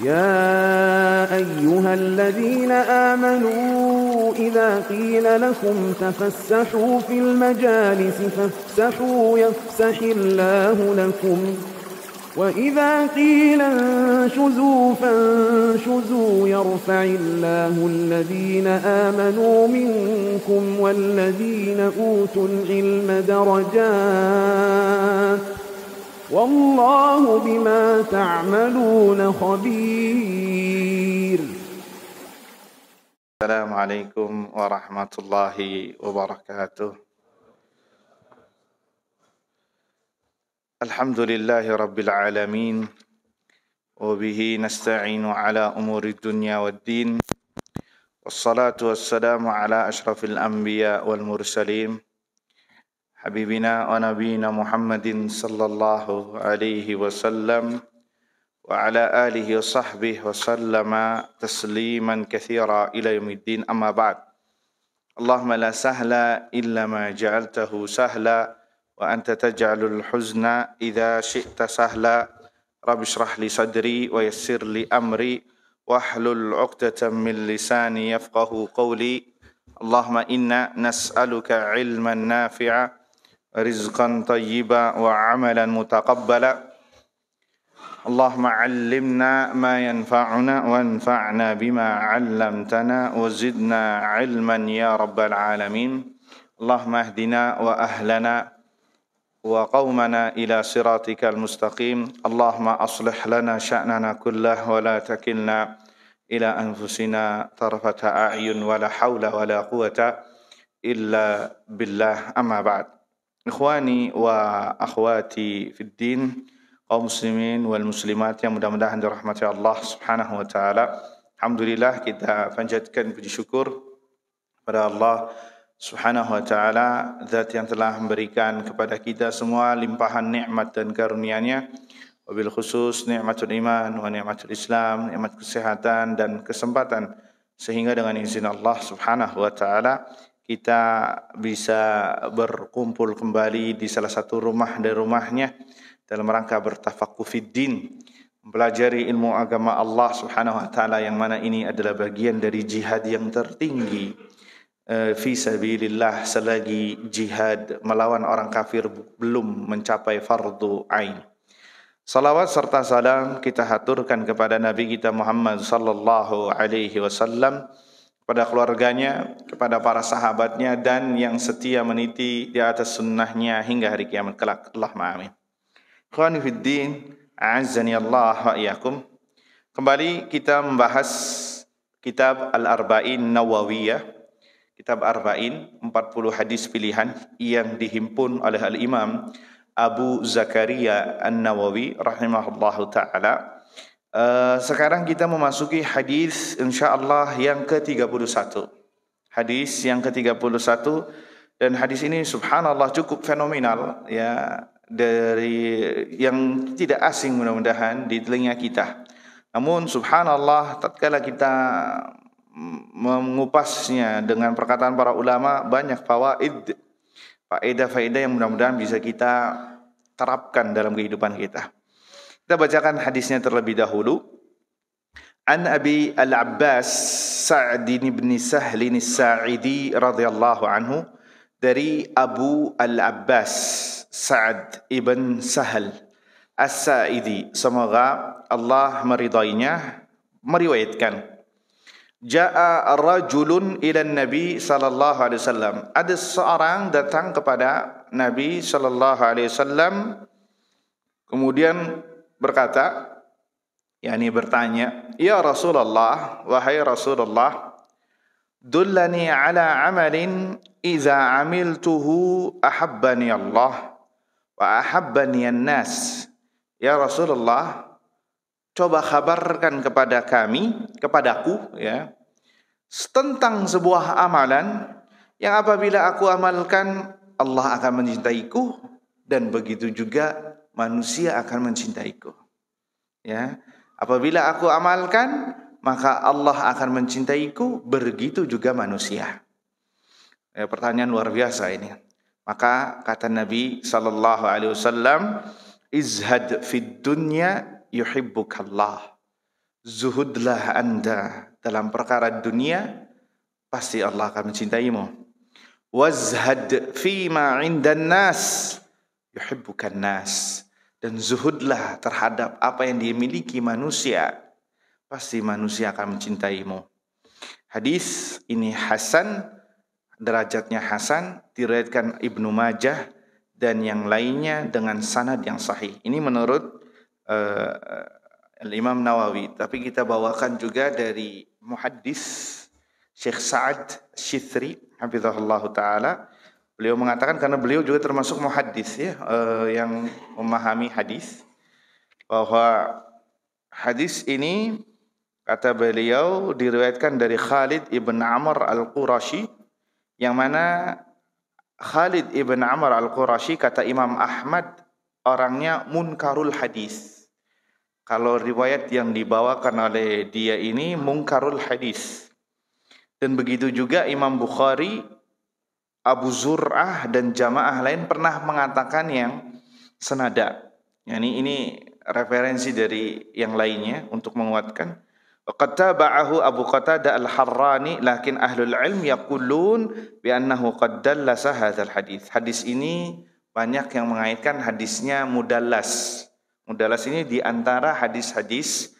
يا أيها الذين آمنوا إذا قيل لكم تفسحوا في المجالس فافسحوا يفسح الله لكم وإذا قيل انشزوا فانشزوا يرفع الله الذين آمنوا منكم والذين أوتوا العلم درجات والله بما تعملون خبير. السلام عليكم ورحمة الله وبركاته. الحمد لله رب العالمين وبه نستعين على أمور الدنيا والدين والصلاة والسلام على أشرف الأنبياء والمرسلين حبيبنا ونبينا محمد صلى الله عليه وسلم وعلى آله وصحبه وسلم تسليما كثيرا إلى يوم الدين. أما بعد، اللهم لا سهل إلا ما جعلته سهلا وأنت تجعل الحزن إذا شئت سهلا. رب اشرح لي صدري ويسر لي أمري واحلل عقدة من لساني يفقه قولي. اللهم إنا نسألك علما نافعا rizqan tayyiba wa amalan mutaqabbala. Allahumma allimna ma yanfa'una wanfa'na bima 'allamtana wa zidna 'ilman ya rabbal alamin. Allahumma ahdina wa ahlana wa qaumana ila siratikal mustaqim. Allahumma aslih lana sya'nana kullah wa la takilna ila anfusina tarfata a'yun wa la hawla wa la quwata illa billah. Amma ba'd. Ikhwani wa akhwati fid din, kaum muslimin wal muslimat yang mudah-mudahan dirahmati Allah Subhanahu wa taala. Alhamdulillah, kita panjatkan puji syukur pada Allah Subhanahu wa taala, zat yang telah memberikan kepada kita semua limpahan nikmat dan karunia-Nya, wabil khusus nikmatul iman wa nikmatul Islam, nikmat kesehatan dan kesempatan, sehingga dengan izin Allah Subhanahu wa taala kita bisa berkumpul kembali di salah satu rumah dari rumahnya dalam rangka bertafaqquh fid din, mempelajari ilmu agama Allah Subhanahu wa taala, yang mana ini adalah bagian dari jihad yang tertinggi fi sabilillah, selagi jihad melawan orang kafir belum mencapai fardu ain. Salawat serta salam kita haturkan kepada Nabi kita Muhammad sallallahu alaihi wasallam, kepada keluarganya, kepada para sahabatnya, dan yang setia meniti di atas sunnahnya hingga hari kiamat kelak. Allahumma amin. Ikhwani fid din, a'azzani Allah wa iyyakum. Kembali kita membahas kitab Al-Arba'in Nawawiyah. Kitab Arba'in, 40 hadis pilihan yang dihimpun oleh Al-Imam Abu Zakaria An-Nawawi rahimahullahu ta'ala. Sekarang kita memasuki hadis insyaallah yang ke-31. Hadis yang ke-31, dan hadis ini subhanallah cukup fenomenal ya, dari yang tidak asing mudah-mudahan di telinga kita. Namun subhanallah, tatkala kita mengupasnya dengan perkataan para ulama, banyak faedah-faedah yang mudah-mudahan bisa kita terapkan dalam kehidupan kita. Kita bacakan hadisnya terlebih dahulu. An Abi Al-Abbas Sa'd bin Sahl As-Sa'idi radhiyallahu anhu, dari Abu Al-Abbas Sa'd ibn Sahl As-Sa'idi, semoga Allah meridainya, meriwayatkan, Ja'a rajulun ila Nabi sallallahu alaihi wasallam. Ada seorang datang kepada Nabi sallallahu alaihi wasallam, kemudian berkata, yakni bertanya, ya Rasulullah, wahai Rasulullah, dullani ala amalin iza amiltuhu ahabbani Allah wa ahabbani an-nas. Ya Rasulullah, coba kabarkan kepada kepadaku ya, tentang sebuah amalan yang apabila aku amalkan Allah akan mencintaiku, dan begitu juga manusia akan mencintaiku. Ya, apabila aku amalkan, maka Allah akan mencintaiku, begitu juga manusia. Pertanyaan luar biasa ini. Maka kata Nabi sallallahu alaihi wasallam, izhad fid dunya yuhibbukallah. zuhudlah Anda dalam perkara dunia, pasti Allah akan mencintaimu. Wazhad fima 'indan nas yuhibbukan nas. Dan zuhudlah terhadap apa yang dimiliki manusia, pasti manusia akan mencintaimu. Hadis ini hasan, derajatnya hasan, diriwayatkan Ibnu Majah dan yang lainnya dengan sanad yang sahih. Ini menurut Imam Nawawi, tapi kita bawakan juga dari muhaddis Syekh Sa'ad Syithri hafizahullah taala. Beliau mengatakan, karena beliau juga termasuk muhaddis ya, yang memahami hadis, bahwa hadis ini kata beliau diriwayatkan dari Khalid ibn Amr al-Qurashi, yang mana Khalid ibn Amr al-Qurashi kata Imam Ahmad orangnya munkarul hadis. Kalau riwayat yang dibawakan oleh dia ini munkarul hadis. Dan begitu juga Imam Bukhari, Abu Zur'ah dan jamaah lain pernah mengatakan yang senada. Yani ini referensi dari yang lainnya untuk menguatkan. Qad taba'ahu Abu Qatadah al-Harrani, lakin ahlul ilm yaqulun bi annahu qad dallasa hadzal hadis. Hadis ini banyak yang mengaitkan hadisnya mudallas. Mudallas ini di antara hadis-hadis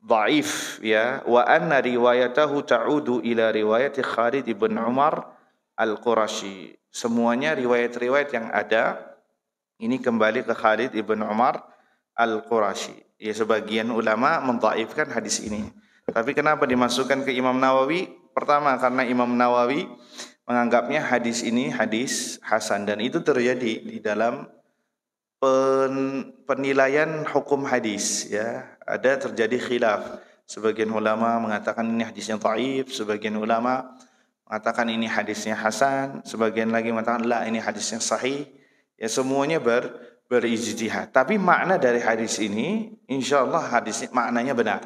dhaif ya, wa anna riwayatahu ta'udu ila riwayat Khalid ibn Umar Al-Qurashi. Semuanya riwayat-riwayat yang ada ini kembali ke Khalid ibn Umar Al-Qurashi. Ya, sebagian ulama mendhaifkan hadis ini. Tapi kenapa dimasukkan ke Imam Nawawi? Pertama, karena Imam Nawawi menganggapnya hadis ini hadis hasan, dan itu terjadi di dalam penilaian hukum hadis ya. Ada terjadi khilaf. Sebagian ulama mengatakan ini hadisnya dhaif, sebagian ulama mengatakan ini hadisnya hasan, sebagian lagi mengatakan la ini hadisnya sahih. Ya, semuanya berijtihad. Tapi makna dari hadis ini insyaallah hadis maknanya benar.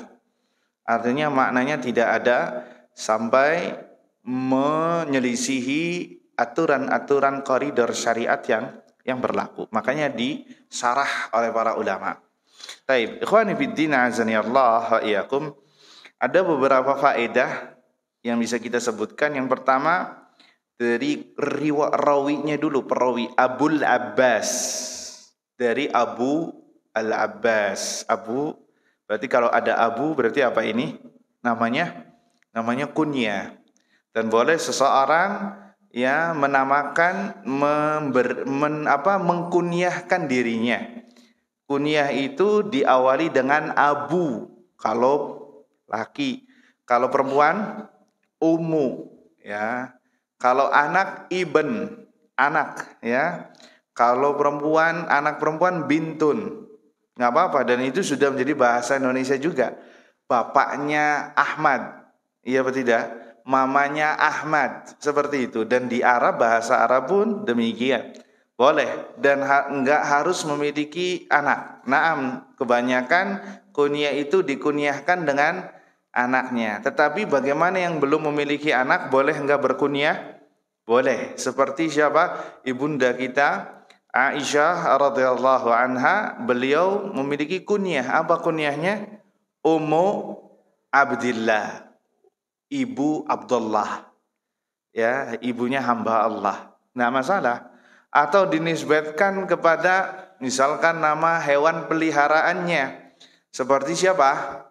Artinya maknanya tidak ada sampai menyelisihi aturan-aturan koridor syariat yang berlaku. Makanya disarah oleh para ulama. Baik, ikhwani fid din azani Allah wa iyyakum. Ada beberapa faedah yang bisa kita sebutkan. Yang pertama dari rawinya dulu, perawi Abul Abbas, dari Abu Al-Abbas. Abu berarti kalau ada Abu berarti apa ini? Namanya kunyah. Dan boleh seseorang ya menamakan mengkunyahkan dirinya. Kunyah itu diawali dengan Abu kalau laki, kalau perempuan Ummu ya. Kalau anak Ibn, anak ya. Kalau perempuan, anak perempuan Bintun. Enggak apa-apa, dan itu sudah menjadi bahasa Indonesia juga. Bapaknya Ahmad. Iya atau tidak? Mamanya Ahmad, seperti itu. Dan di Arab, bahasa Arab pun demikian. Boleh, dan enggak harus memiliki anak. Naam, kebanyakan kunyah itu dikunyahkan dengan anaknya. Tetapi bagaimana yang belum memiliki anak, boleh enggak berkunyah? Boleh. Seperti siapa? Ibunda kita Aisyah radhiyallahu anha, beliau memiliki kunyah. Apa kunyahnya? Ummu Abdillah, Ibu Abdullah. Ya, ibunya hamba Allah. Enggak masalah. Atau dinisbatkan kepada misalkan nama hewan peliharaannya. Seperti siapa?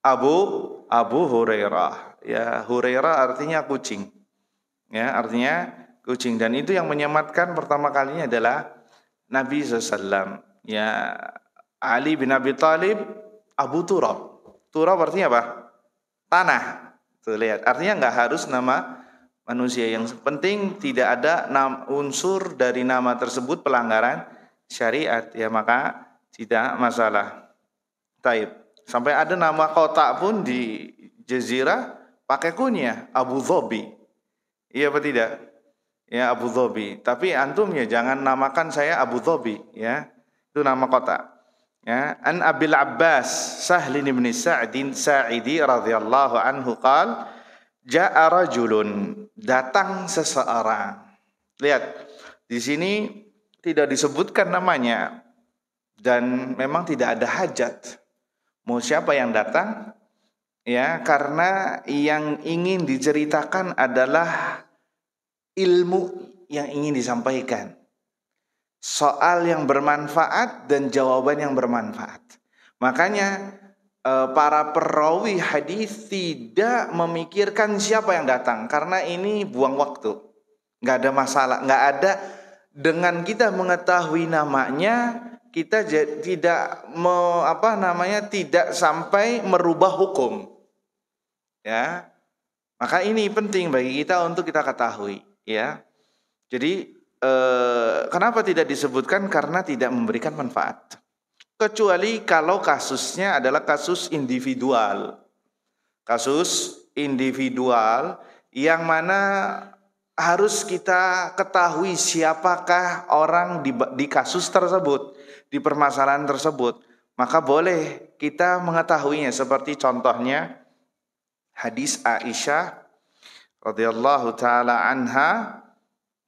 Abu Hurairah. Ya, Hurairah artinya kucing. Ya, artinya kucing. Dan itu yang menyematkan pertama kalinya adalah Nabi SAW. Ya, Ali bin Abi Thalib, Abu Turab. Turab artinya apa? Tanah. Tuh, lihat. Artinya enggak harus nama manusia, yang penting tidak ada unsur dari nama tersebut pelanggaran syariat, ya maka tidak masalah. Taib. Sampai ada nama kota pun di Jazirah pakai kunyah Abu Dhabi. Iya apa tidak? Ya, Abu Dhabi. Tapi antum ya jangan namakan saya Abu Dhabi, ya. Itu nama kota. Ya, An Abil Abbas Sahl bin Sa'idi radhiyallahu anhu qala ja'a rajulun, datang seseorang. Lihat, di sini tidak disebutkan namanya dan memang tidak ada hajat. Mau siapa yang datang? Ya, karena yang ingin diceritakan adalah ilmu yang ingin disampaikan. Soal yang bermanfaat dan jawaban yang bermanfaat. Makanya para perawi hadis tidak memikirkan siapa yang datang, karena ini buang waktu. Nggak ada masalah, nggak ada. Dengan kita mengetahui namanya, kita tidak tidak sampai merubah hukum. Ya, maka ini penting bagi kita untuk kita ketahui. Ya, jadi kenapa tidak disebutkan? Karena tidak memberikan manfaat. Kecuali kalau kasusnya adalah kasus individual. Kasus individual yang mana harus kita ketahui siapakah orang di kasus tersebut, di permasalahan tersebut. Maka boleh kita mengetahuinya, seperti contohnya hadis Aisyah radhiyallahu taala anha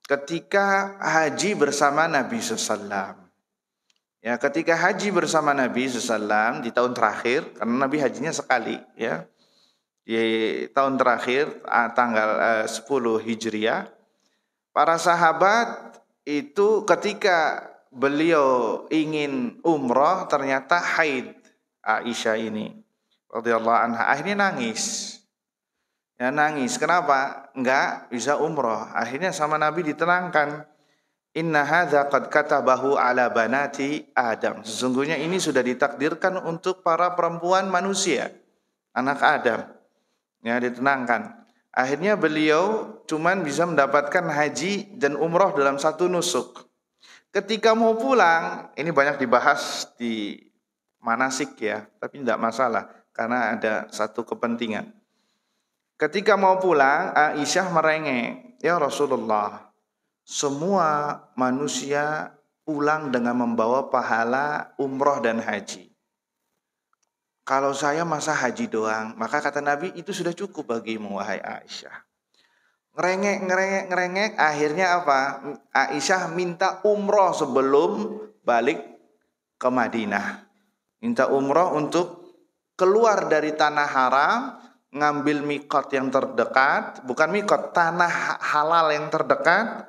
ketika haji bersama Nabi SAW. Ya, ketika haji bersama Nabi SAW di tahun terakhir, karena Nabi hajinya sekali, ya, di tahun terakhir tanggal 10 Hijriah, para sahabat itu ketika beliau ingin umroh ternyata haid Aisyah ini radhiyallahu anha, akhirnya nangis. Ya, nangis. Kenapa? Enggak bisa umroh. Akhirnya sama Nabi ditenangkan. Inna hadza qad katabahu ala banati Adam. Sesungguhnya ini sudah ditakdirkan untuk para perempuan manusia, anak Adam. Ya, ditenangkan. Akhirnya beliau cuman bisa mendapatkan haji dan umroh dalam satu nusuk. Ketika mau pulang, ini banyak dibahas di manasik ya, tapi tidak masalah karena ada satu kepentingan. Ketika mau pulang, Aisyah merengek, "Ya Rasulullah, semua manusia pulang dengan membawa pahala umroh dan haji. Kalau saya masa haji doang?" Maka kata Nabi, "Itu sudah cukup bagimu, wahai Aisyah." Ngerengek. Akhirnya apa? Aisyah minta umroh sebelum balik ke Madinah. Minta umroh untuk keluar dari tanah haram, ngambil mikot yang terdekat, bukan mikot, tanah halal yang terdekat,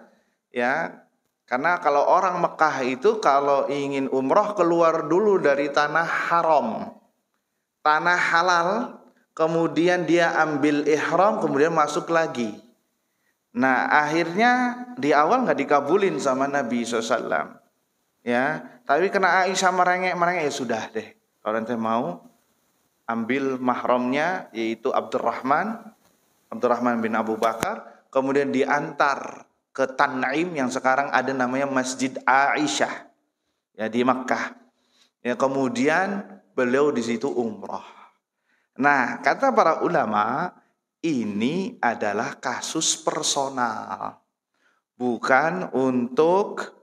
ya. Karena kalau orang Mekah itu kalau ingin umroh keluar dulu dari tanah haram, tanah halal, kemudian dia ambil ihram, kemudian masuk lagi. Nah, akhirnya di awal nggak dikabulin sama Nabi SAW, ya. Tapi kena Aisyah merengek, ya sudah deh. Kalau nanti mau ambil mahramnya, yaitu Abdurrahman bin Abu Bakar, kemudian diantar ke Tan'im yang sekarang ada namanya Masjid Aisyah, ya, di Makkah. Ya, kemudian beliau di situ umroh. Nah, kata para ulama, ini adalah kasus personal, bukan untuk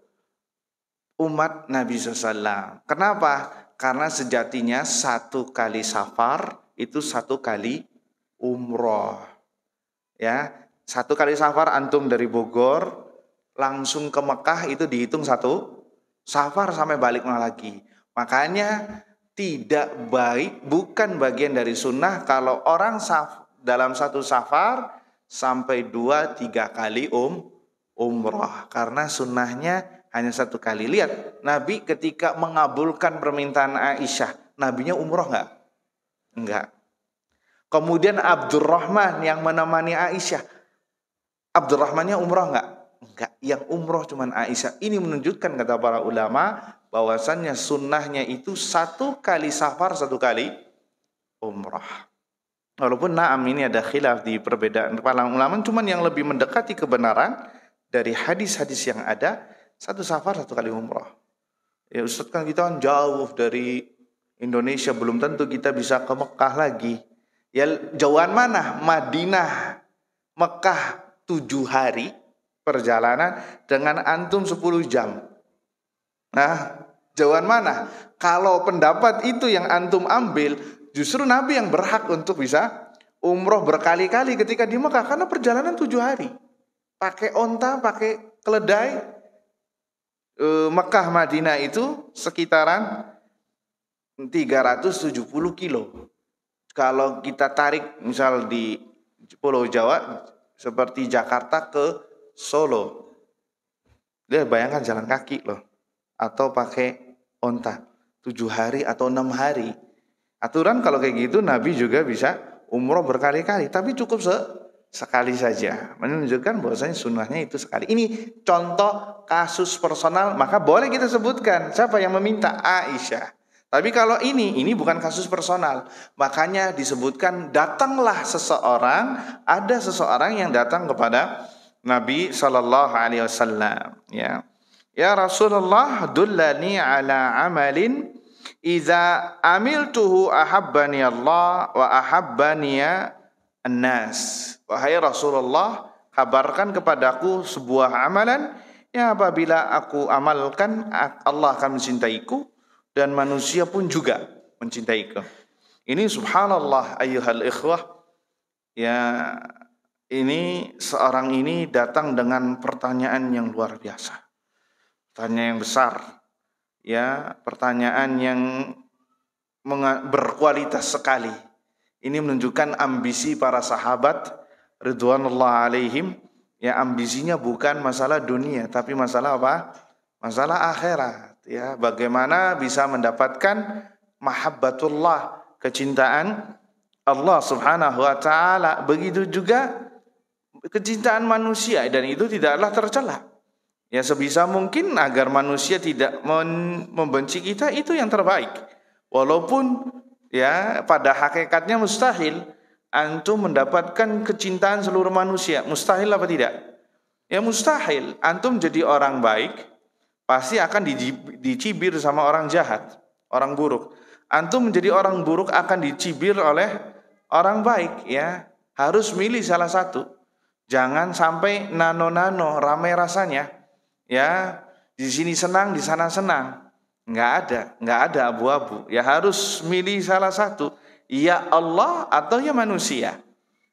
umat Nabi SAW. Kenapa? Karena sejatinya satu kali safar itu satu kali umroh. Ya, satu kali safar antum dari Bogor langsung ke Mekah itu dihitung satu safar sampai balik lagi. Makanya tidak baik, bukan bagian dari sunnah kalau orang dalam satu safar sampai 2-3 kali umroh. Karena sunnahnya hanya satu kali. Lihat, Nabi ketika mengabulkan permintaan Aisyah, Nabinya umroh enggak? Enggak. Kemudian Abdurrahman yang menemani Aisyah, Abdurrahmannya umroh enggak? Enggak. Yang umroh cuman Aisyah. Ini menunjukkan, kata para ulama, bahwasannya sunnahnya itu satu kali safar, satu kali umroh. Walaupun na'am ini ada khilaf di perbedaan para ulama, cuman yang lebih mendekati kebenaran dari hadis-hadis yang ada, satu safar, satu kali umroh. Ya Ustaz, kan kita kan jauh dari Indonesia, belum tentu kita bisa ke Mekah lagi. Ya jauhan mana? Madinah, Mekah 7 hari perjalanan dengan antum 10 jam. Nah, jauhan mana? Kalau pendapat itu yang antum ambil, justru Nabi yang berhak untuk bisa umroh berkali-kali ketika di Mekah, karena perjalanan 7 hari. Pakai onta, pakai keledai. Mekah Madinah itu sekitaran 370 kilo. kalau kita tarik misal di Pulau Jawa seperti Jakarta ke Solo, dia bayangkan jalan kaki loh, atau pakai onta 7 hari atau 6 hari. Aturan kalau kayak gitu Nabi juga bisa umroh berkali-kali, tapi cukup sekali saja. Menunjukkan bahwasanya sunnahnya itu sekali. Ini contoh kasus personal, maka boleh kita sebutkan siapa yang meminta, Aisyah. Tapi kalau ini bukan kasus personal, makanya disebutkan datanglah seseorang, ada seseorang yang datang kepada Nabi sallallahu alaihi wasallam, ya. Ya Rasulullah, dullani ala amalin idza amiltuhu ahabbani Allah wa ahabbani an-nas. Wahai Rasulullah, kabarkan kepadaku sebuah amalan yang apabila aku amalkan Allah akan mencintaiku dan manusia pun juga mencintaiku. Ini subhanallah ayyuhal ikhwah. Ya, ini seorang ini datang dengan pertanyaan yang luar biasa. Pertanyaan yang besar. Ya, pertanyaan yang berkualitas sekali. Ini menunjukkan ambisi para sahabat ridwanullah alaihim. Ya, ambisinya bukan masalah dunia, tapi masalah apa? Masalah akhirat. Ya, bagaimana bisa mendapatkan mahabbatullah, kecintaan Allah Subhanahu wa taala. Begitu juga kecintaan manusia, dan itu tidaklah tercela. Ya, sebisa mungkin agar manusia tidak membenci kita, itu yang terbaik. Walaupun ya pada hakikatnya mustahil antum mendapatkan kecintaan seluruh manusia. Mustahil apa tidak? Ya mustahil. Antum jadi orang baik pasti akan dicibir sama orang jahat, orang buruk. Antum menjadi orang buruk akan dicibir oleh orang baik, ya. Harus milih salah satu. Jangan sampai nano-nano, ramai rasanya. Ya, di sini senang, di sana senang. Enggak ada abu-abu. Ya harus milih salah satu. Ya Allah atau ya manusia.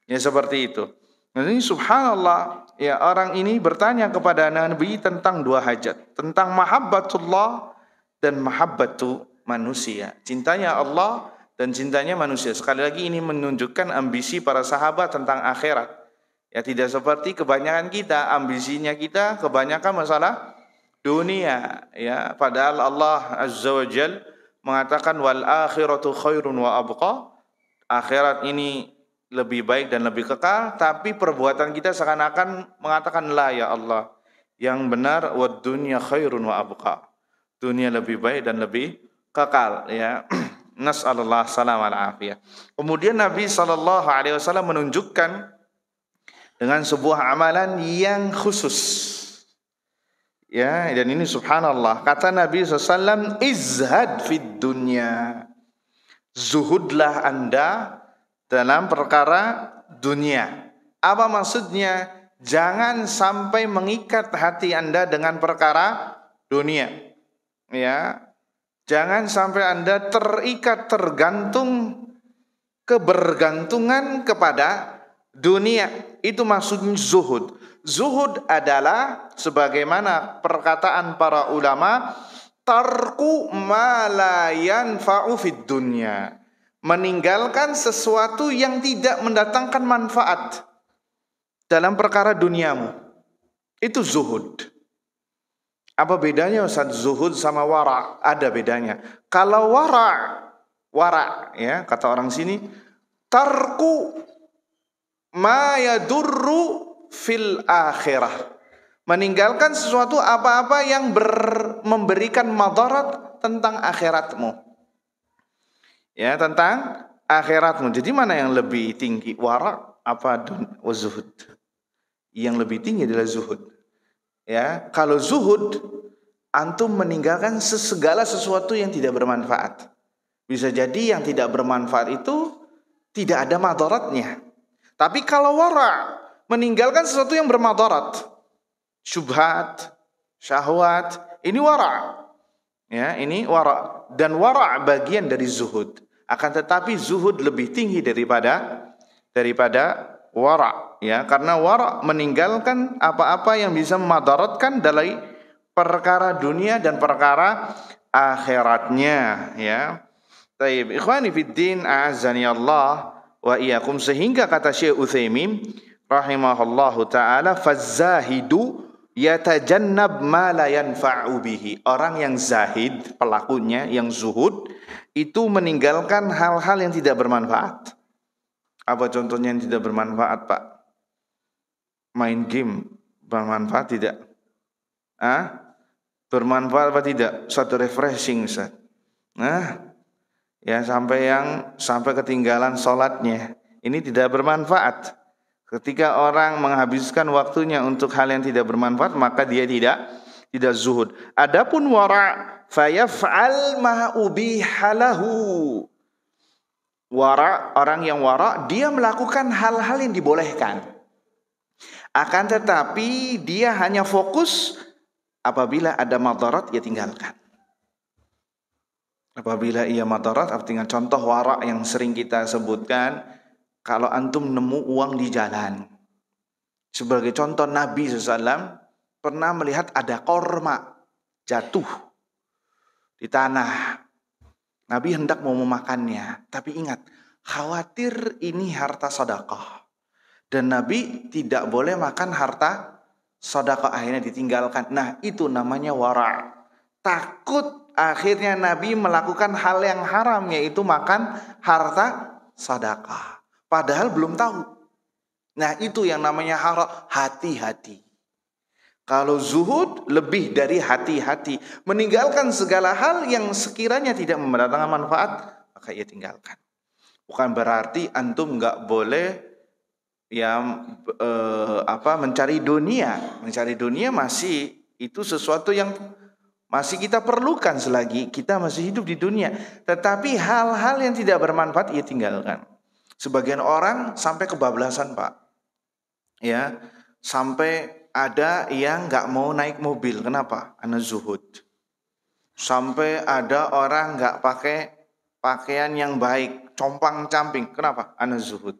Ya seperti itu. Nah, ini subhanallah, ya orang ini bertanya kepada Nabi tentang dua hajat, tentang mahabbatullah dan mahabbatu manusia. Cintanya Allah dan cintanya manusia. Sekali lagi ini menunjukkan ambisi para sahabat tentang akhirat. Ya tidak seperti kebanyakan kita, ambisinya kita kebanyakan masalah dunia, ya. Padahal Allah Azza wa Jal mengatakan wal akhiratu khairun wa abqa. Akhirat ini lebih baik dan lebih kekal, tapi perbuatan kita seakan-akan mengatakan la ya Allah. Yang benar wad dunya khairun wa abqa. Dunia lebih baik dan lebih kekal, ya. Nas'alullah salam wal afiyah. Kemudian Nabi sallallahu alaihi wasallam menunjukkan dengan sebuah amalan yang khusus. Ya, dan ini subhanallah. Kata Nabi SAW, izhad fid dunya. Zuhudlah Anda dalam perkara dunia. Apa maksudnya? Jangan sampai mengikat hati Anda dengan perkara dunia. Ya. Jangan sampai Anda terikat, tergantung, kebergantungan kepada dunia. Itu maksudnya zuhud. Zuhud adalah sebagaimana perkataan para ulama, tarku ma la yanfa'u fid dunya. Meninggalkan sesuatu yang tidak mendatangkan manfaat dalam perkara duniamu. Itu zuhud. Apa bedanya Ustaz zuhud sama wara? Ada bedanya. Kalau wara ya, kata orang sini, tarku ma yadurru fil akhirah. Meninggalkan sesuatu apa-apa yang memberikan madarat tentang akhiratmu. Ya, tentang akhiratmu. Jadi mana yang lebih tinggi? Wara apa zuhud? Yang lebih tinggi adalah zuhud. Ya, kalau zuhud antum meninggalkan segala sesuatu yang tidak bermanfaat. Bisa jadi yang tidak bermanfaat itu tidak ada madaratnya. Tapi kalau wara, meninggalkan sesuatu yang bermadarat, syubhat, syahwat, ini wara. Ya, ini wara. Dan wara bagian dari zuhud. Akan tetapi zuhud lebih tinggi daripada wara, ya, karena wara meninggalkan apa-apa yang bisa memadaratkan dari perkara dunia dan perkara akhiratnya, ya. Taib, ikhwani fiddin, a'azzani Allah wa iyyakum, sehingga kata Syekh Utsaimin rahimahullahu taala, fazzahidu yatajannab ma la yanfa'u bihi. Orang yang zahid, pelakunya yang zuhud, itu meninggalkan hal-hal yang tidak bermanfaat. Apa contohnya yang tidak bermanfaat, Pak? Main game bermanfaat tidak? Bermanfaat apa tidak? Suatu refreshing, Ustaz. Ya, sampai ketinggalan sholatnya. Ini tidak bermanfaat. Ketika orang menghabiskan waktunya untuk hal yang tidak bermanfaat, maka dia tidak zuhud. Adapun wara' fayaf'al ma ubiha lahu. Wara', orang yang wara', dia melakukan hal-hal yang dibolehkan. Akan tetapi dia hanya fokus apabila ada madarat, ia tinggalkan. Apabila ia madarat, artinya contoh wara' yang sering kita sebutkan, kalau antum nemu uang di jalan. Sebagai contoh, Nabi SAW pernah melihat ada korma jatuh di tanah. Nabi hendak mau memakannya, tapi ingat, khawatir ini harta sedekah. Dan Nabi tidak boleh makan harta sedekah, akhirnya ditinggalkan. Nah, itu namanya wara'. Takut akhirnya Nabi melakukan hal yang haram, yaitu makan harta sedekah. Padahal belum tahu. Nah, itu yang namanya haram. Hati-hati. Kalau zuhud lebih dari hati-hati. Meninggalkan segala hal yang sekiranya tidak mendatangkan manfaat, maka ia tinggalkan. Bukan berarti antum nggak boleh mencari dunia. Mencari dunia masih itu sesuatu yang masih kita perlukan selagi kita masih hidup di dunia. Tetapi hal-hal yang tidak bermanfaat ia tinggalkan. Sebagian orang sampai kebablasan, Pak. Ya, sampai ada yang nggak mau naik mobil. Kenapa? Karena zuhud. Sampai ada orang nggak pakai pakaian yang baik, compang-camping. Kenapa? Karena zuhud.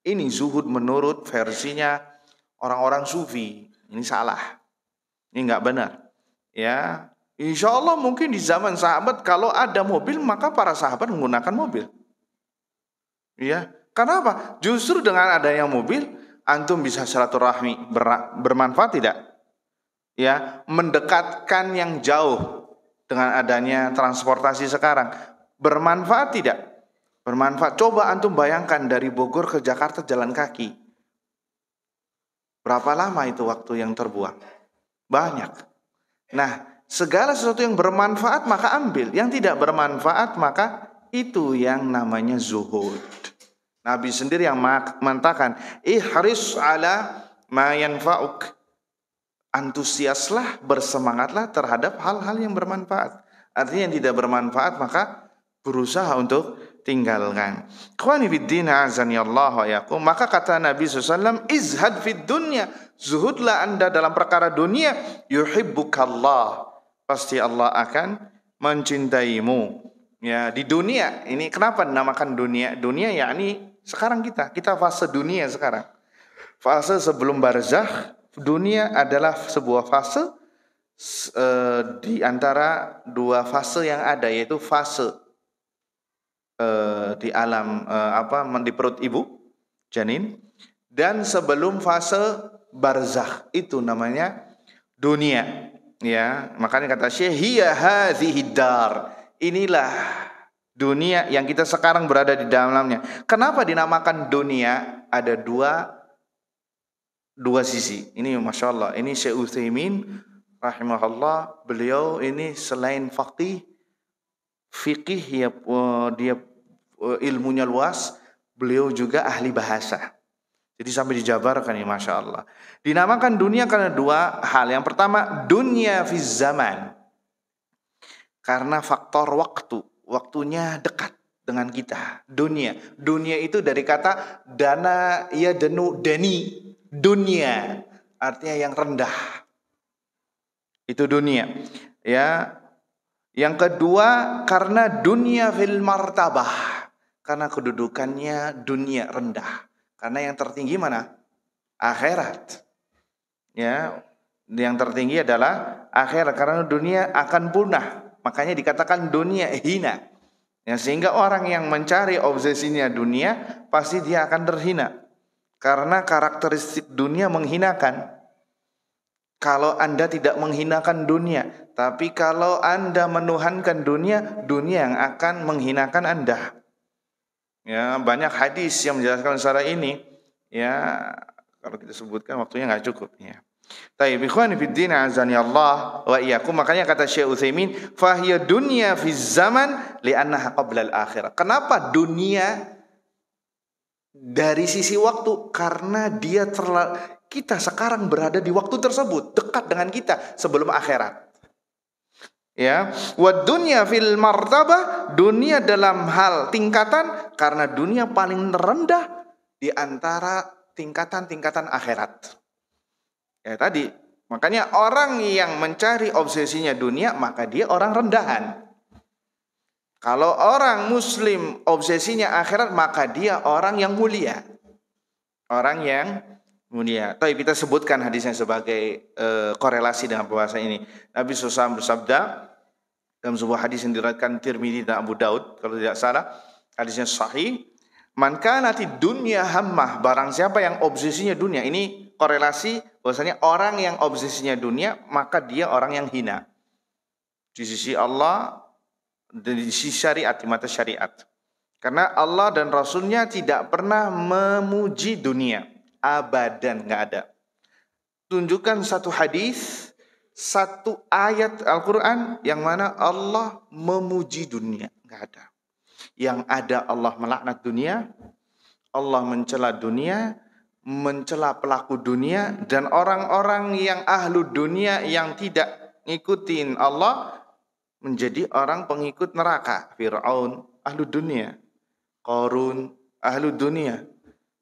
Ini zuhud menurut versinya orang-orang sufi. Ini salah. Ini nggak benar. Ya, insya Allah mungkin di zaman sahabat kalau ada mobil maka para sahabat menggunakan mobil. Ya, kenapa? Justru dengan adanya mobil, antum bisa silaturahmi, bermanfaat tidak? Ya, mendekatkan yang jauh dengan adanya transportasi sekarang, bermanfaat tidak? Bermanfaat. Coba antum bayangkan dari Bogor ke Jakarta jalan kaki. Berapa lama itu waktu yang terbuang? Banyak. Nah, segala sesuatu yang bermanfaat maka ambil, yang tidak bermanfaat maka itu yang namanya zuhud. Nabi sendiri yang mengatakan, ihris ala ma yanfa'uk. Antusiaslah, bersemangatlah terhadap hal-hal yang bermanfaat. Artinya yang tidak bermanfaat maka berusaha untuk tinggalkan. Ikhwani fiddin, azani Allah wa yakum. Maka kata Nabi SAW, izhad fid dunya. Zuhudlah anda dalam perkara dunia. Yuhibbukallah. Pasti Allah akan mencintaimu. Ya, di dunia ini kenapa dinamakan dunia? Dunia yakni sekarang kita fase dunia sekarang. Fase sebelum barzakh, dunia adalah sebuah fase di antara dua fase yang ada, yaitu fase di alam di perut ibu janin, dan sebelum fase barzakh, itu namanya dunia. Ya, makanya kata Syekh, hiya hadhihi dar. Inilah dunia yang kita sekarang berada di dalamnya. Kenapa dinamakan dunia? Ada dua sisi. Ini Masya Allah. Ini Syekh Utsaimin rahimahullah. Beliau ini selain fikih ya, dia ilmunya luas. Beliau juga ahli bahasa. Jadi sampai dijabarkan ya, Masya Allah. Dinamakan dunia karena dua hal. Yang pertama, dunia fi zaman. Karena faktor waktu. Waktunya dekat dengan kita. Dunia itu dari kata dana, ya dani. Dunia artinya yang rendah. Itu dunia. Ya. Yang kedua, karena dunia fil martabah. Karena kedudukannya dunia rendah. Karena yang tertinggi mana? Akhirat. Ya. Yang tertinggi adalah akhirat. Karena dunia akan punah. Makanya dikatakan dunia hina. Ya, sehingga orang yang mencari obsesinya dunia pasti dia akan terhina. Karena karakteristik dunia menghinakan. Kalau Anda tidak menghinakan dunia, tapi kalau Anda menuhankan dunia, dunia yang akan menghinakan Anda. Ya, banyak hadis yang menjelaskan secara ini. Ya, kalau kita sebutkan waktunya nggak cukup. Ya. Taib ikhwani fid din azani Allah wa iyyakum. Makanya kata Syekh Utsaimin, fahiya dunya fi zaman li'annaha qabla al-akhirah. Kenapa dunia dari sisi waktu? Karena dia kita sekarang berada di waktu tersebut, dekat dengan kita sebelum akhirat. Ya, wa dunya fil martabah, dunia dalam hal tingkatan, karena dunia paling rendah di antara tingkatan-tingkatan akhirat. Ya tadi, makanya orang yang mencari obsesinya dunia, maka dia orang rendahan. Kalau orang muslim obsesinya akhirat, maka dia orang yang mulia. Orang yang mulia. Tapi kita sebutkan hadisnya sebagai korelasi dengan bahasa ini. Nabi SAW bersabda dalam sebuah hadis yang diriwayatkan Tirmidzi dan Abu Daud, kalau tidak salah, hadisnya sahih. Man kanatid dunya hammah, barang siapa yang obsesinya dunia. Ini korelasi bahwasanya orang yang obsesinya dunia, maka dia orang yang hina di sisi Allah, di sisi syariat, di mata syariat. Karena Allah dan Rasulnya tidak pernah memuji dunia, abadan, nggak ada. Tunjukkan satu hadis, satu ayat Al-Quran yang mana Allah memuji dunia, nggak ada. Yang ada Allah melaknat dunia, Allah mencela dunia, mencela pelaku dunia, dan orang-orang yang ahlu dunia yang tidak ngikutin Allah menjadi orang pengikut neraka. Fir'aun ahlu dunia, Qarun ahlu dunia,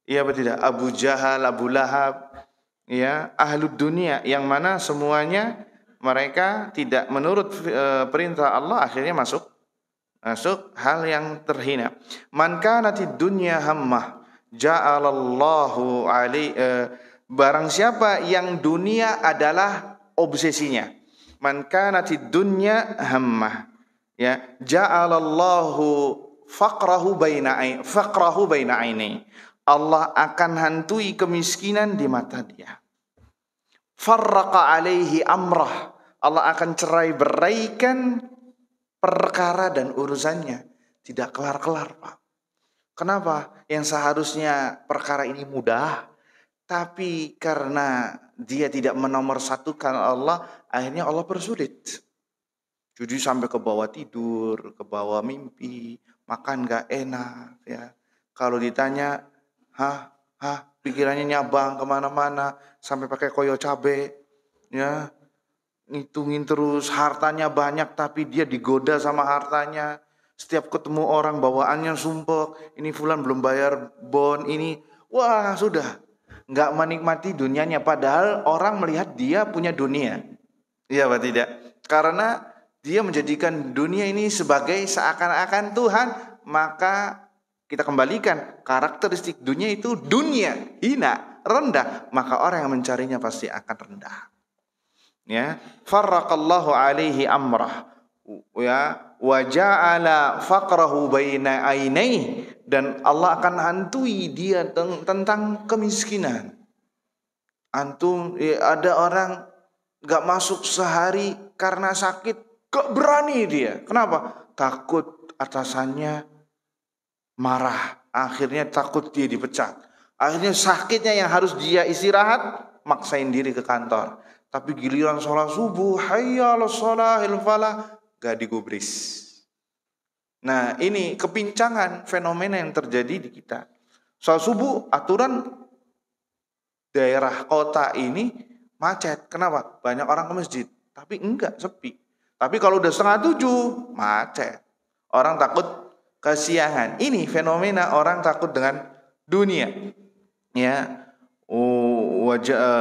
iya atau tidak? Abu Jahal, Abu Lahab, ya, ahlu dunia yang mana semuanya mereka tidak menurut perintah Allah, akhirnya masuk hal yang terhina. Man kanatid dunya hammah ja'alallahu barang siapa yang dunia adalah obsesinya. Man kanatid dunya hammah, ya, ja'alallahu faqrahu baina aini. Allah akan hantui kemiskinan di mata dia. Farraqa alaihi amrah. Allah akan cerai beraikan perkara dan urusannya, tidak kelar-kelar, Pak. Kenapa? Yang seharusnya perkara ini mudah, tapi karena dia tidak menomorsatukan Allah, akhirnya Allah persulit. Jadi sampai ke bawah tidur, ke bawah mimpi, makan gak enak, ya. Kalau ditanya, pikirannya nyabang kemana-mana, sampai pakai koyo cabe, ya. Ngitungin terus, hartanya banyak tapi dia digoda sama hartanya. Setiap ketemu orang bawaannya sumpek, ini fulan belum bayar bon ini. Wah, sudah nggak menikmati dunianya, padahal orang melihat dia punya dunia. Iya apa tidak? Karena dia menjadikan dunia ini sebagai seakan-akan Tuhan, maka kita kembalikan karakteristik dunia itu dunia, hina, rendah, maka orang yang mencarinya pasti akan rendah. Ya, farraqallahu alaihi amrah, ya, wa ja'ala faqrahu baina ainaihi, dan Allah akan hantui dia tentang kemiskinan. Antum, ya, ada orang gak masuk sehari karena sakit, gak berani dia. Kenapa? Takut atasannya marah, akhirnya takut dia dipecat. Akhirnya sakitnya yang harus dia istirahat, maksain diri ke kantor. Tapi giliran sholat subuh, hayya 'alas sholahil falah, gak digubris. Nah, ini kepincangan fenomena yang terjadi di kita. Sholat subuh, aturan daerah kota ini macet. Kenapa? Banyak orang ke masjid. Tapi enggak, sepi. Tapi kalau udah 6:30, macet. Orang takut kesiangan. Ini fenomena orang takut dengan dunia. Ya.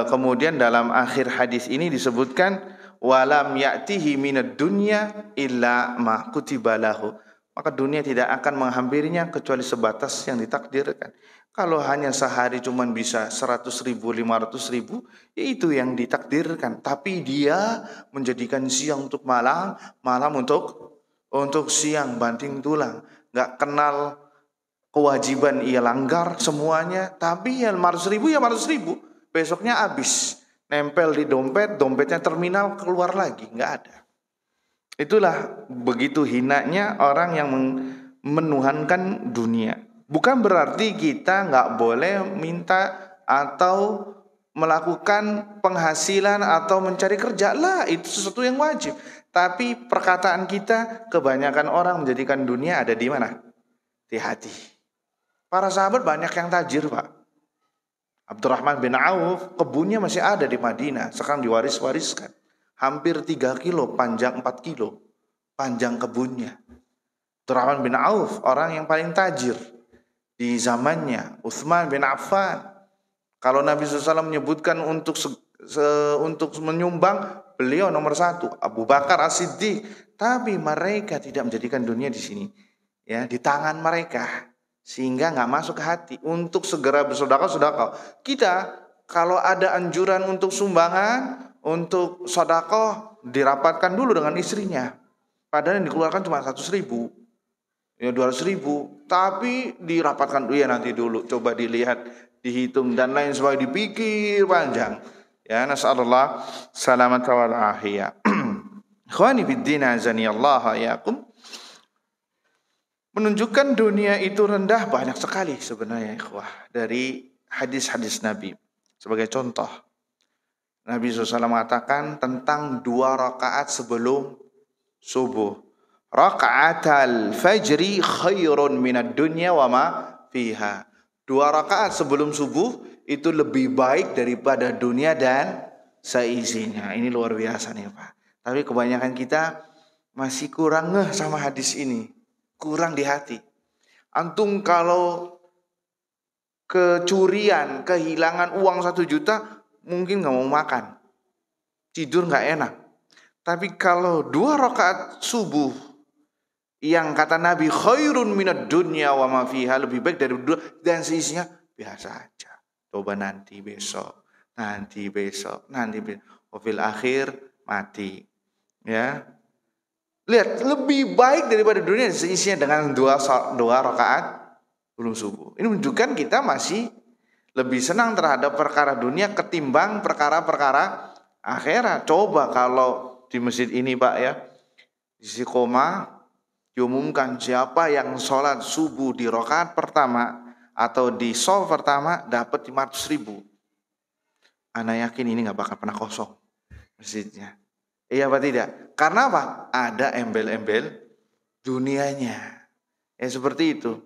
Kemudian dalam akhir hadis ini disebutkan walam ya'tihi minad dunya illa ma kutiba lahu. Maka dunia tidak akan menghampirinya kecuali sebatas yang ditakdirkan. Kalau hanya sehari cuma bisa 100.000, 500.000, ya itu yang ditakdirkan. Tapi dia menjadikan siang untuk malam, malam untuk siang, banting tulang. nggak kenal kewajiban ia langgar semuanya, tapi ya 500 ribu ya 500 ribu, besoknya habis, nempel di dompet, dompetnya terminal, keluar lagi, nggak ada. Itulah begitu hinanya orang yang menuhankan dunia. Bukan berarti kita nggak boleh minta atau melakukan penghasilan atau mencari kerja lah, itu sesuatu yang wajib. Tapi perkataan kita, kebanyakan orang menjadikan dunia ada di mana? Di hati. Para sahabat banyak yang tajir, Pak. Abdurrahman bin Auf, kebunnya masih ada di Madinah, sekarang diwaris-wariskan. Hampir 3 kilo, panjang 4 kilo, panjang kebunnya. Abdurrahman bin Auf, orang yang paling tajir di zamannya. Utsman bin Affan, kalau Nabi SAW menyebutkan untuk menyumbang, beliau nomor 1. Abu Bakar As-Siddiq. Tapi mereka tidak menjadikan dunia di sini, ya, di tangan mereka, sehingga nggak masuk ke hati untuk segera bersedekah. Kita kalau ada anjuran untuk sumbangan, untuk sedekah, dirapatkan dulu dengan istrinya. Padahal yang dikeluarkan cuma 100 ribu, ya 200 ribu, tapi dirapatkan dulu, ya nanti dulu, coba dilihat, dihitung dan lain sebagainya, dipikir panjang. Ya, nasallallahu salamata wal afiyah. Ikhwani fiddin azani Allah yakum. Menunjukkan dunia itu rendah banyak sekali sebenarnya, ikhwah, dari hadis-hadis Nabi. Sebagai contoh, Nabi SAW mengatakan tentang 2 rakaat sebelum subuh. Raka'atal fajri khairun minad dunya wa ma fiha. 2 rakaat sebelum subuh itu lebih baik daripada dunia dan seisinya. Ini luar biasa nih, Pak. Tapi kebanyakan kita masih kurang ngeh sama hadis ini. Kurang di hati. Antum kalau kecurian, kehilangan uang 1 juta, mungkin gak mau makan, tidur gak enak. Tapi kalau 2 rakaat subuh yang kata Nabi khairun minad dunya wa ma fiha, lebih baik dari dunia dan seisinya, biasa aja. Coba nanti besok, nanti besok. Wafil akhir mati. Ya, lihat, lebih baik daripada dunia seisinya dengan 2 rakaat belum subuh. Ini menunjukkan kita masih lebih senang terhadap perkara dunia ketimbang perkara-perkara akhirat. Coba kalau di masjid ini, Pak, ya, di Istiqomah diumumkan siapa yang sholat subuh di rakaat pertama atau di shol pertama dapat 500 ribu. Ana yakin ini gak bakal pernah kosong masjidnya. Iya apa tidak? Karena apa? Ada embel-embel dunianya. Ya seperti itu.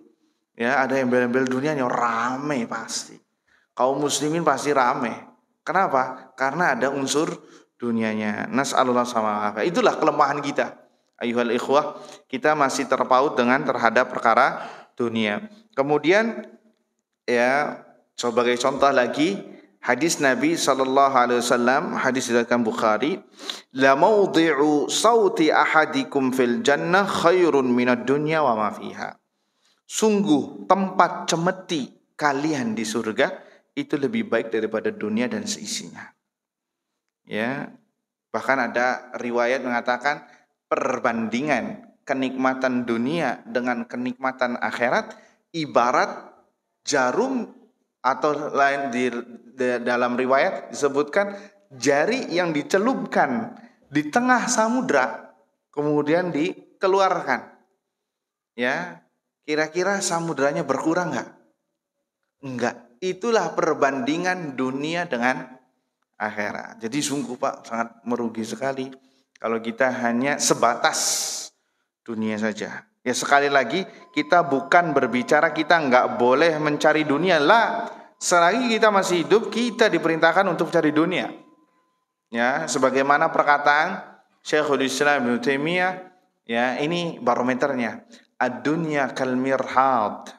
Ya, ada embel-embel dunianya, rame pasti. Kaum muslimin pasti rame. Kenapa? Karena ada unsur dunianya. Nas'alullah sama. Itulah kelemahan kita. Ayuhal ikhwah, kita masih terpaut terhadap perkara dunia. Kemudian, ya, sebagai contoh lagi, hadis Nabi SAW, hadis diriwayatkan Bukhari, la mawdi'u sauti ahadikum fil jannah khairun minad dunya wa ma fiha. Sungguh tempat cemeti kalian di surga itu lebih baik daripada dunia dan seisinya. Ya, bahkan ada riwayat mengatakan perbandingan kenikmatan dunia dengan kenikmatan akhirat ibarat jarum, atau lain di dalam riwayat disebutkan jari yang dicelupkan di tengah samudra kemudian dikeluarkan. Ya, kira-kira samudranya berkurang enggak? Enggak. Itulah perbandingan dunia dengan akhirat. Jadi sungguh, Pak, sangat merugi sekali kalau kita hanya sebatas dunia saja. Ya, sekali lagi, kita bukan berbicara kita nggak boleh mencari dunia lah. Selagi kita masih hidup, kita diperintahkan untuk cari dunia. Ya, sebagaimana perkataan Syekhul Islam Ibnu Taimiyah, ya, ini barometernya. Ad-dunya kal mirhad.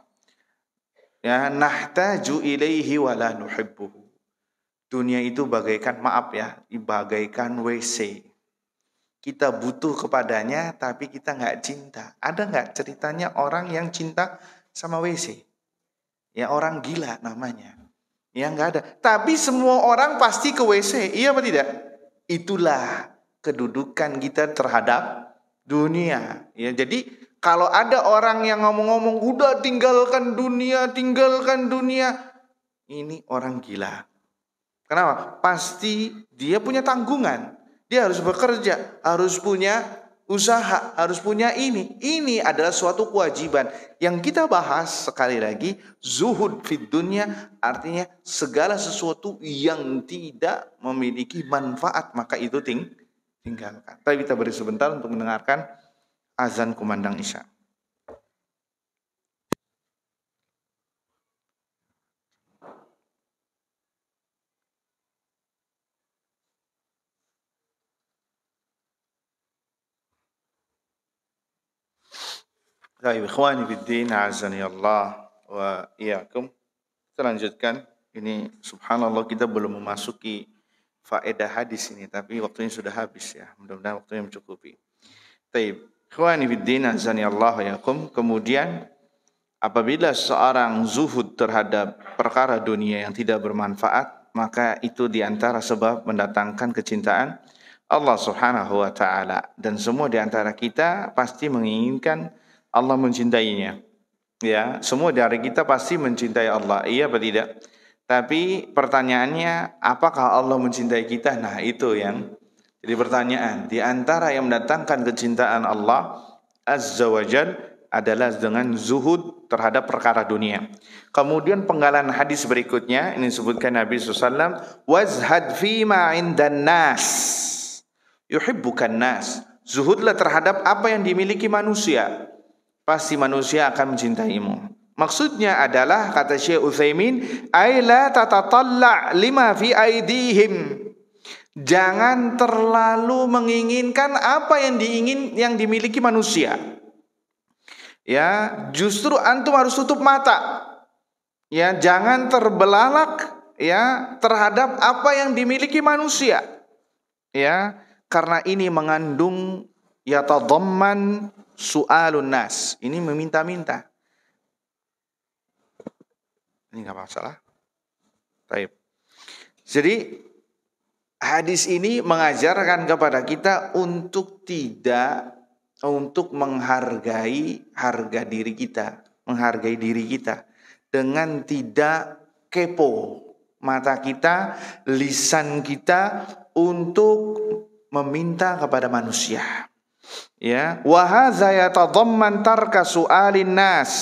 Ya, nahtaju ilaihi wa la nuhibbuhu. Dunia itu bagaikan, maaf ya, bagaikan WC. Kita butuh kepadanya, tapi kita nggak cinta. Ada nggak ceritanya orang yang cinta sama WC? Ya, orang gila namanya. Ya, nggak ada. Tapi semua orang pasti ke WC. Iya apa tidak? Itulah kedudukan kita terhadap dunia. Ya, jadi Kalau ada orang yang ngomong-ngomong, udah tinggalkan dunia, ini orang gila. Kenapa? Pasti dia punya tanggungan. Dia harus bekerja, harus punya usaha, harus punya ini. Ini adalah suatu kewajiban. Yang kita bahas sekali lagi, zuhud fid dunya artinya segala sesuatu yang tidak memiliki manfaat, maka itu tinggalkan. Tapi kita beri sebentar untuk mendengarkan azan kumandang isya. Baik, ikhwani fiddin, azani Allah wa iyyakum. Kita lanjutkan. Ini subhanallah kita belum memasuki faedah hadis ini, tapi waktunya sudah habis ya. Mudah-mudahan waktunya mencukupi. Baik, ikhwani fiddin, azani Allah wa iyyakum. Kemudian apabila seorang zuhud terhadap perkara dunia yang tidak bermanfaat, maka itu diantara sebab mendatangkan kecintaan Allah Subhanahu wa ta'ala. Dan semua diantara kita pasti menginginkan Allah mencintainya. Ya, semua dari kita pasti mencintai Allah. Iya apa tidak? Tapi pertanyaannya, apakah Allah mencintai kita? Nah, itu yang jadi pertanyaan. Di antara yang mendatangkan kecintaan Allah Azza wa Jal adalah dengan zuhud terhadap perkara dunia. Kemudian penggalan hadis berikutnya, ini disebutkan Nabi SAW, wazhad fima indan nas yuhibbukan nas. Zuhudlah terhadap apa yang dimiliki manusia, pasti manusia akan mencintaimu. Maksudnya adalah, kata Syekh Utsaimin, ay la tatatalla' lima fi aidihim. Jangan terlalu menginginkan apa yang dimiliki manusia. Ya, justru antum harus tutup mata. Ya, jangan terbelalak ya terhadap apa yang dimiliki manusia. Ya, karena ini mengandung yatadamman su'alun nas. Ini meminta-minta. Ini enggak masalah. Baik. Jadi hadis ini mengajarkan kepada kita untuk menghargai harga diri kita, menghargai diri kita dengan tidak kepo mata kita, lisan kita untuk meminta kepada manusia. Ya, wa hadza yatadamman tarka su'alin nas.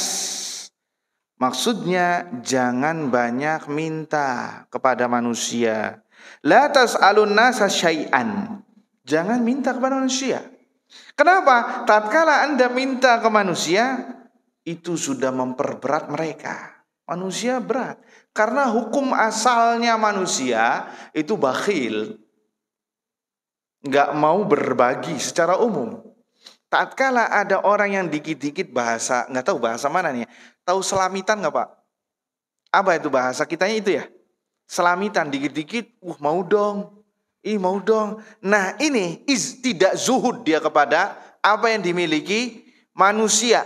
Maksudnya jangan banyak minta kepada manusia. La tas'alun nasa syai'an. Jangan minta kepada manusia. Kenapa? Tatkala Anda minta ke manusia, itu sudah memperberat mereka. Manusia berat. Karena hukum asalnya manusia itu bakhil. Nggak mau berbagi secara umum. Tatkala ada orang yang dikit-dikit bahasa, nggak tahu bahasa mana nih, tahu selamitan nggak Pak? Apa itu bahasa kitanya itu ya? Selamitan, dikit-dikit, mau dong, mau dong. Nah ini tidak zuhud dia kepada apa yang dimiliki manusia.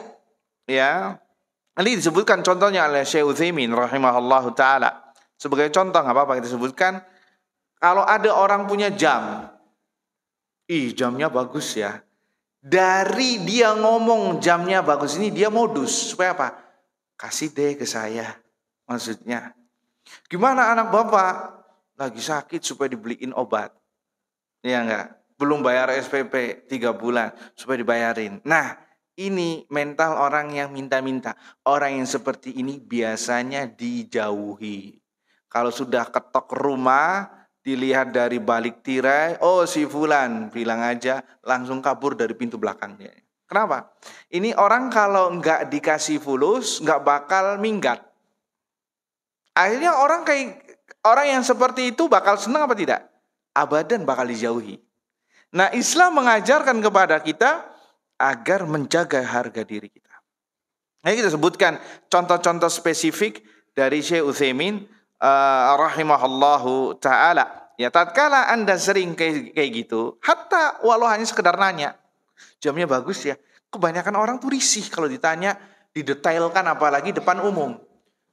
Ya, ini disebutkan contohnya oleh Syekh Utsaimin rahimahullahu ta'ala. Sebagai contoh nggak apa-apa kita sebutkan. Kalau ada orang punya jam, jamnya bagus ya. Dari dia ngomong jamnya bagus ini dia modus. Supaya apa? Kasih deh ke saya. Maksudnya, gimana anak bapak? Lagi sakit supaya dibeliin obat. Ya enggak? Belum bayar SPP 3 bulan supaya dibayarin. Nah, ini mental orang yang minta-minta. Orang yang seperti ini biasanya dijauhi. Kalau sudah ketok rumah, dilihat dari balik tirai, oh si fulan, bilang aja langsung kabur dari pintu belakangnya. Kenapa? Ini orang kalau nggak dikasih fulus, nggak bakal minggat. Akhirnya orang yang seperti itu bakal senang apa tidak? Abadan bakal dijauhi. Nah, Islam mengajarkan kepada kita agar menjaga harga diri kita. Nah, kita sebutkan contoh-contoh spesifik dari Syekh Utsaimin rahimahullahu ta'ala. Ya, tatkala Anda sering kayak gitu, hatta walau hanya sekedar nanya, jamnya bagus ya. Kebanyakan orang tuh risih kalau ditanya, didetailkan apalagi depan umum.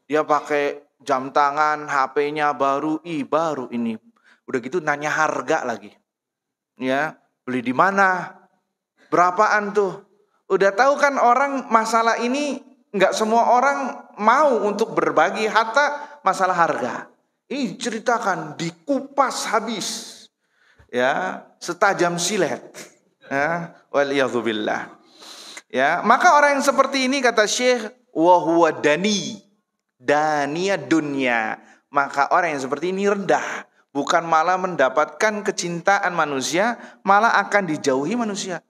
Dia pakai jam tangan, HP-nya baru, baru ini. Udah gitu nanya harga lagi. Ya, beli di mana? Berapaan tuh? Udah tahu kan orang masalah ini nggak semua orang mau untuk berbagi hatta masalah harga. Ini ceritakan dikupas habis, ya, setajam silet. Ya, waliyadzubillah. Ya, maka orang yang seperti ini kata Syekh, wa huwa daniya dunya. Maka orang yang seperti ini rendah, bukan malah mendapatkan kecintaan manusia, malah akan dijauhi manusia.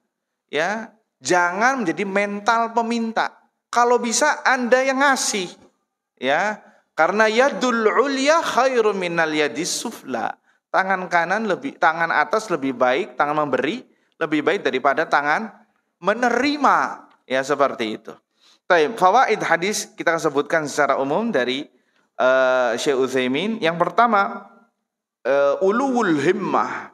Ya, jangan menjadi mental peminta. Kalau bisa Anda yang ngasih, ya, karena yadul ulya khairum minal yadis sufla. Tangan atas lebih baik, tangan memberi lebih baik daripada tangan menerima, ya, seperti itu. Baik, fawaid hadis kita akan sebutkan secara umum dari Syekh Utsaimin. Yang pertama, uluwul himmah,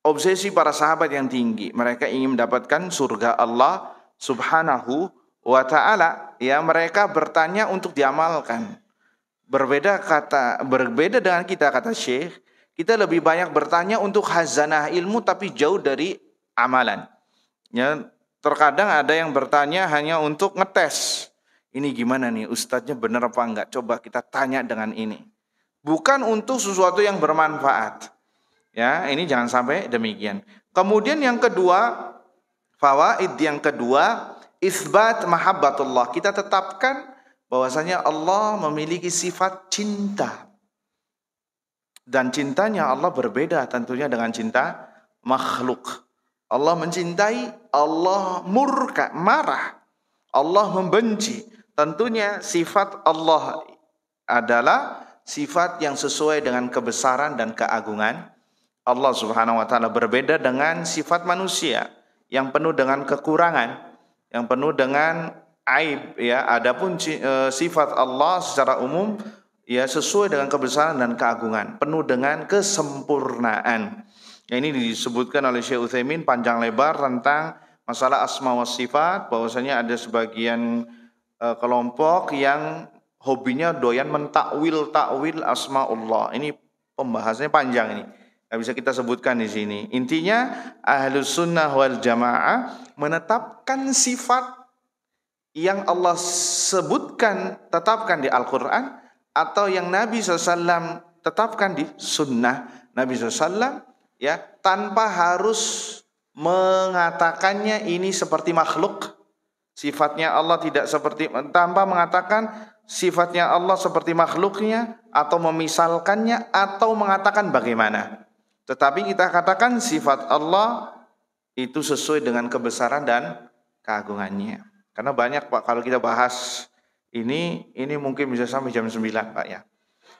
obsesi para sahabat yang tinggi. Mereka ingin mendapatkan surga Allah Subhanahu wa ta'ala. Ya, mereka bertanya untuk diamalkan. Berbeda dengan kita, kata Syekh, kita lebih banyak bertanya untuk khazanah ilmu tapi jauh dari amalan. Ya, terkadang ada yang bertanya hanya untuk ngetes. Ini gimana nih, ustadznya benar apa enggak? Coba kita tanya dengan ini. Bukan untuk sesuatu yang bermanfaat. Ya, ini jangan sampai demikian. Kemudian yang kedua, fawaid yang kedua, isbat mahabbatullah. Kita tetapkan bahwasanya Allah memiliki sifat cinta. Dan cintanya Allah berbeda tentunya dengan cinta makhluk. Allah mencintai, Allah murka, marah. Allah membenci. Tentunya sifat Allah adalah sifat yang sesuai dengan kebesaran dan keagungan Allah Subhanahu wa ta'ala. Berbeda dengan sifat manusia yang penuh dengan kekurangan, yang penuh dengan aib, ya. Adapun sifat Allah secara umum, ya, sesuai dengan kebesaran dan keagungan, penuh dengan kesempurnaan. Ya, ini disebutkan oleh Syekh Utsaimin panjang lebar tentang masalah asma wa sifat, bahwasanya ada sebagian kelompok yang hobinya doyan mentakwil asmaullah. Ini pembahasannya panjang ini. Nggak bisa kita sebutkan di sini. Intinya Ahlus Sunnah wal Jamaah menetapkan sifat yang Allah sebutkan, tetapkan di Al-Quran, atau yang Nabi SAW tetapkan di Sunnah Nabi SAW, ya, tanpa harus mengatakannya ini seperti makhluk. Sifatnya Allah tidak seperti, tanpa mengatakan sifatnya Allah seperti makhluknya, atau memisalkannya, atau mengatakan bagaimana. Tetapi kita katakan sifat Allah itu sesuai dengan kebesaran dan keagungannya. Karena banyak, Pak, kalau kita bahas ini mungkin bisa sampai jam 9, Pak, ya.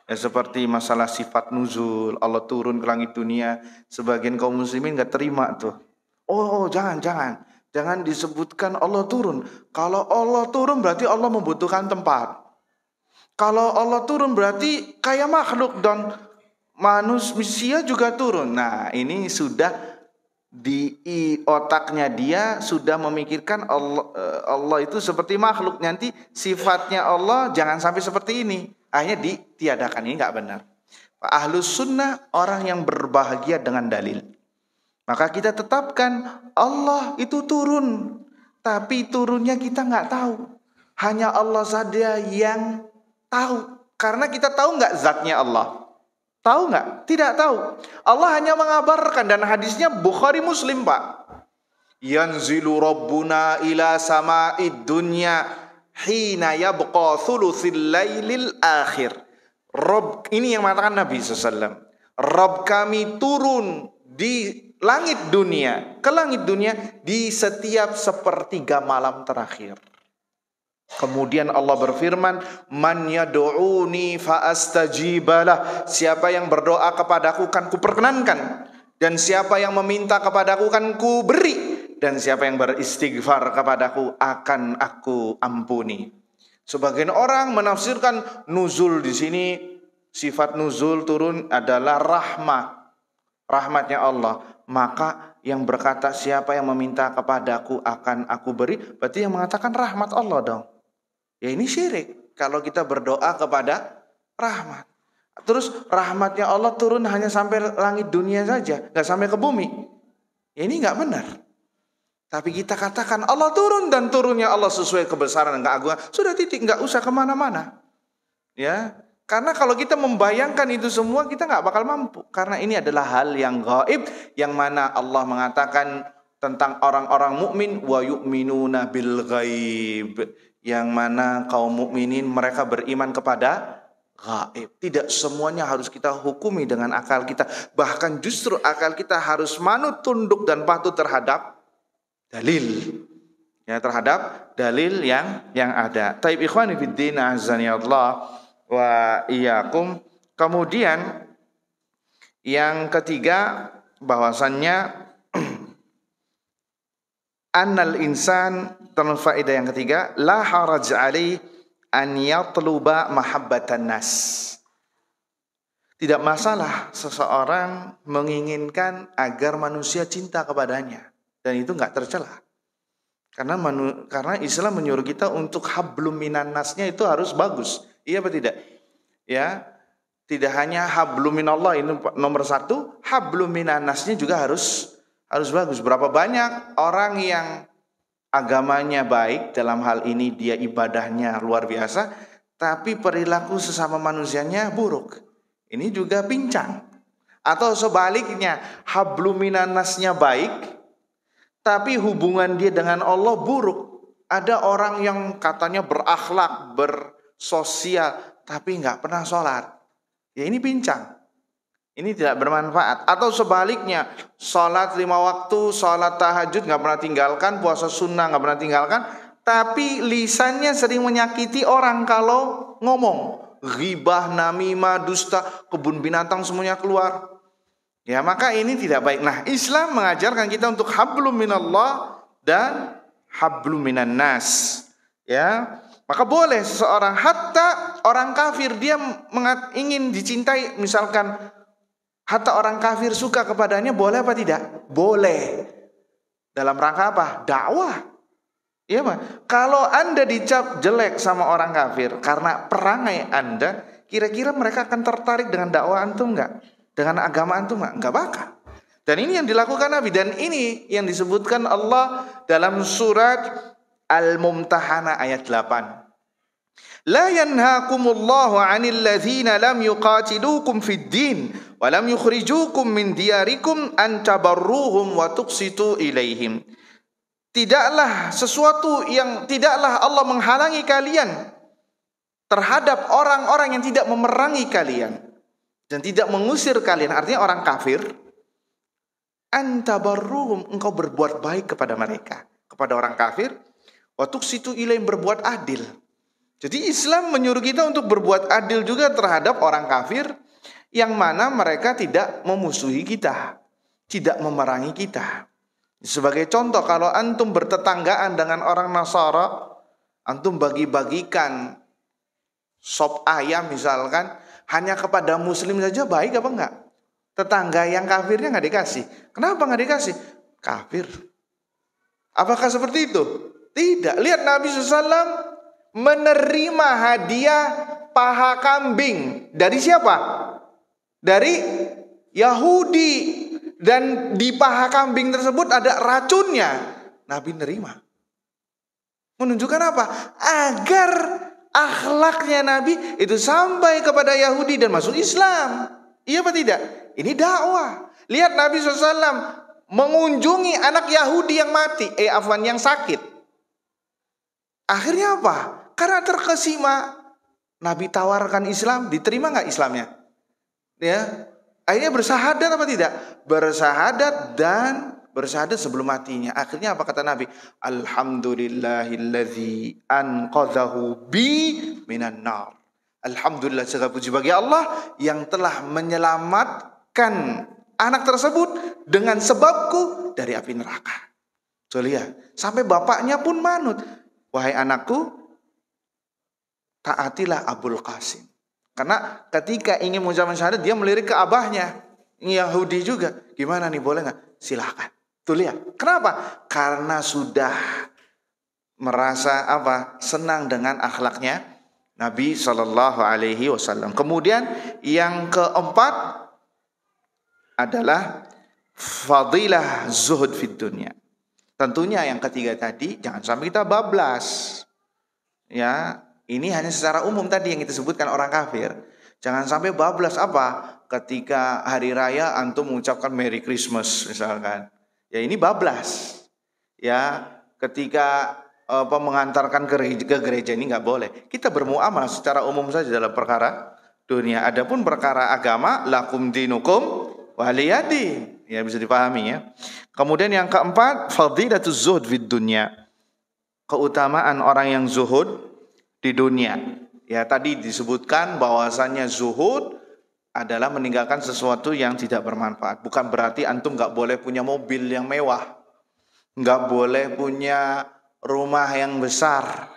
Ya, seperti masalah sifat nuzul, Allah turun ke langit dunia. Sebagian kaum muslimin gak terima tuh. Oh, jangan disebutkan Allah turun. Kalau Allah turun berarti Allah membutuhkan tempat. Kalau Allah turun berarti kayak makhluk dan manusia juga turun. Nah, ini sudah di otaknya dia sudah memikirkan Allah itu seperti makhluk. Nanti sifatnya Allah jangan sampai seperti ini. Akhirnya ditiadakan. Ini nggak benar. Ahlus Sunnah orang yang berbahagia dengan dalil. Maka kita tetapkan Allah itu turun. Tapi turunnya kita nggak tahu. Hanya Allah saja yang tahu. Karena kita tahu nggak zatnya Allah? Tahu nggak? Tidak tahu. Allah hanya mengabarkan, dan hadisnya Bukhari Muslim, Pak. Yanzilu Rabbuna ila sama'id dunya hina yabqa thuluthil lailil akhir. Rabb, ini yang mengatakan Nabi SAW. Rabb kami turun di langit dunia, ke langit dunia di setiap sepertiga malam terakhir. Kemudian Allah berfirman, man yad'uni fa astajibalah. Siapa yang berdoa kepadaku kan kuperkenankan, dan siapa yang meminta kepadaku kan kuberi, dan siapa yang beristighfar kepadaku akan aku ampuni. Sebagian orang menafsirkan nuzul di sini, sifat nuzul turun adalah rahmatnya Allah. Maka yang berkata siapa yang meminta kepadaku akan aku beri, berarti yang mengatakan rahmat Allah dong. Ya, ini syirik kalau kita berdoa kepada rahmat. Terus rahmatnya Allah turun hanya sampai langit dunia saja, gak sampai ke bumi. Ya, ini gak benar. Tapi kita katakan Allah turun dan turunnya Allah sesuai kebesaran dan keagungan. Sudah titik, nggak usah kemana-mana. Ya, karena kalau kita membayangkan itu semua kita nggak bakal mampu. Karena ini adalah hal yang gaib, yang mana Allah mengatakan tentang orang-orang mukmin wa yu'minuna bil ghaib, yang mana kaum mukminin mereka beriman kepada gaib. Tidak semuanya harus kita hukumi dengan akal kita. Bahkan justru akal kita harus manut, tunduk dan patuh terhadap dalil. Ya, terhadap dalil yang ada. Taib ikhwani fiddin azani Allah wa iyyakum. Kemudian yang ketiga bahwasannya annal insan, terus faedah yang ketiga, la haraj alaihi an yatluba mahabbatan nas. Tidak masalah seseorang menginginkan agar manusia cinta kepadanya, dan itu enggak tercela. Karena Islam menyuruh kita untuk hablum minan nasnya itu harus bagus. Iya apa tidak? Ya, tidak hanya hablum minallah ini nomor satu, hablum minan nasnya juga harus bagus. Berapa banyak orang yang agamanya baik, dalam hal ini dia ibadahnya luar biasa, tapi perilaku sesama manusianya buruk. Ini juga pincang. Atau sebaliknya, hablum minan nasnya baik, tapi hubungan dia dengan Allah buruk. Ada orang yang katanya berakhlak, bersosial, tapi nggak pernah sholat. Ya ini pincang. Ini tidak bermanfaat. Atau sebaliknya, sholat 5 waktu, sholat tahajud nggak pernah tinggalkan, puasa sunnah nggak pernah tinggalkan, tapi lisannya sering menyakiti orang kalau ngomong. Ghibah, namimah, dusta, kebun binatang semuanya keluar. Ya, maka ini tidak baik. Nah, Islam mengajarkan kita untuk hablum minallah dan hablum minan nas. Ya, maka boleh seseorang, hatta orang kafir dia ingin dicintai, misalkan hatta orang kafir suka kepadanya, boleh apa tidak? Boleh. Dalam rangka apa? Dakwah. Iya, Pak. Kalau Anda dicap jelek sama orang kafir karena perangai Anda, kira-kira mereka akan tertarik dengan dakwah antum enggak? Dengan agama antum enggak bakal. Dan ini yang dilakukan Nabi, dan ini yang disebutkan Allah dalam surat Al-Mumtahanah ayat 8. La yanhaakumullahu 'anil ladzina lam yuqatilukum fid din wa lam yukhrijukum min diyarikum an tabarruhum wa tuqsitu ilaihim. Tidaklah Allah menghalangi kalian terhadap orang-orang yang tidak memerangi kalian dan tidak mengusir kalian, artinya orang kafir. Antabarruhum, engkau berbuat baik kepada mereka, kepada orang kafir. Wa tuqsitu ilaihim, berbuat adil. Jadi Islam menyuruh kita untuk berbuat adil juga terhadap orang kafir, yang mana mereka tidak memusuhi kita, tidak memerangi kita. Sebagai contoh, kalau antum bertetanggaan dengan orang Nasara, antum bagi-bagikan sop ayam misalkan, hanya kepada muslim saja baik apa enggak? Tetangga yang kafirnya enggak dikasih. Kenapa enggak dikasih? Kafir. Apakah seperti itu? Tidak. Lihat Nabi SAW menerima hadiah paha kambing. Dari siapa? Dari Yahudi. Dan di paha kambing tersebut ada racunnya. Nabi nerima. Menunjukkan apa? Agar akhlaknya Nabi itu sampai kepada Yahudi dan masuk Islam. Iya apa tidak? Ini dakwah. Lihat Nabi SAW mengunjungi anak Yahudi yang mati, yang sakit. Akhirnya apa? Karena terkesima, Nabi tawarkan Islam, diterima nggak Islamnya? Ya, akhirnya bersahadat apa tidak? Bersahadat, dan bersahadat sebelum matinya. Akhirnya apa kata Nabi? Alhamdulillahilladzi anqadhahu bi minan nar. Alhamdulillah, segala puji bagi Allah yang telah menyelamatkan anak tersebut dengan sebabku dari api neraka. Coba lihat, sampai bapaknya pun manut. Wahai anakku, taatilah Abul Qasim. Karena ketika ingin mengucapkan syahadat, dia melirik ke abahnya, Yahudi juga. Gimana nih, boleh nggak? Silakan. Tuh lihat. Kenapa? Karena sudah merasa senang dengan akhlaknya Nabi SAW. Kemudian yang keempat adalah fadilah zuhud fid dunya. Tentunya yang ketiga tadi, jangan sampai kita bablas. Ya, ini hanya secara umum tadi yang kita sebutkan orang kafir. Jangan sampai bablas apa? Ketika hari raya antum mengucapkan Merry Christmas misalkan. Ya ini bablas. Ya, ketika mengantarkan ke gereja ini nggak boleh. Kita bermuamalah secara umum saja dalam perkara dunia. Adapun perkara agama, lakum dinukum waliyadin. Ya bisa dipahami ya. Kemudian yang keempat, fadilatuz zuhd fid dunya. Keutamaan orang yang zuhud di dunia. Ya tadi disebutkan bahwasannya zuhud adalah meninggalkan sesuatu yang tidak bermanfaat. Bukan berarti antum nggak boleh punya mobil yang mewah, nggak boleh punya rumah yang besar,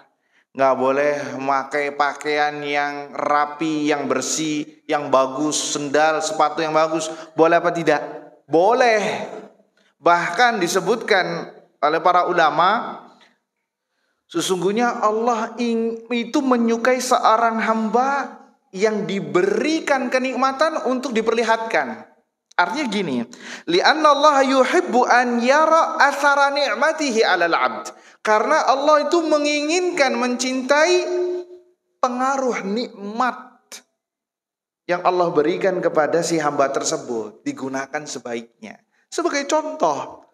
nggak boleh memakai pakaian yang rapi, yang bersih, yang bagus, sendal, sepatu yang bagus. Boleh apa tidak? Boleh. Bahkan disebutkan oleh para ulama, sesungguhnya Allah itu menyukai seorang hamba yang diberikan kenikmatan untuk diperlihatkan. Artinya gini, li'anna Allah yuhibbu an yara athara ni'matihi 'alal 'abd. Karena Allah itu menginginkan, mencintai pengaruh nikmat yang Allah berikan kepada si hamba tersebut digunakan sebaiknya. Sebagai contoh,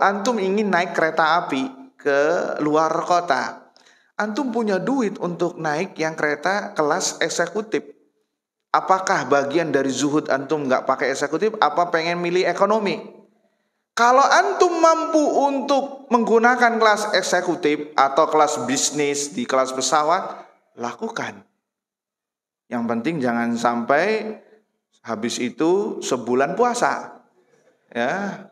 antum ingin naik kereta api ke luar kota. Antum punya duit untuk naik yang kereta kelas eksekutif. Apakah bagian dari zuhud antum nggak pakai eksekutif? Apa pengen milih ekonomi? Kalau antum mampu untuk menggunakan kelas eksekutif atau kelas bisnis di kelas pesawat, lakukan. Yang penting jangan sampai habis itu sebulan puasa. Ya.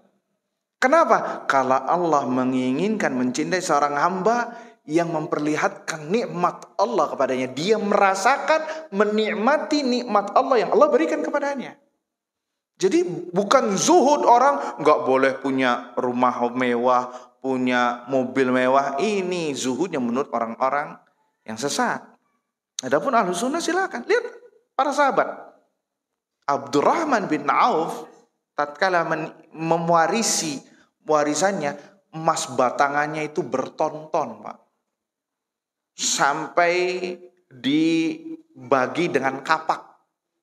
Kenapa? Kalau Allah menginginkan mencintai seorang hamba yang memperlihatkan nikmat Allah kepadanya, dia merasakan menikmati nikmat Allah yang Allah berikan kepadanya. Jadi bukan zuhud orang nggak boleh punya rumah mewah, punya mobil mewah. Ini zuhudnya menurut orang-orang yang sesat. Adapun Ahlus Sunnah silakan lihat para sahabat. Abdurrahman bin Auf tatkala mewarisi warisannya, emas batangannya itu berton-ton, Pak. Sampai dibagi dengan kapak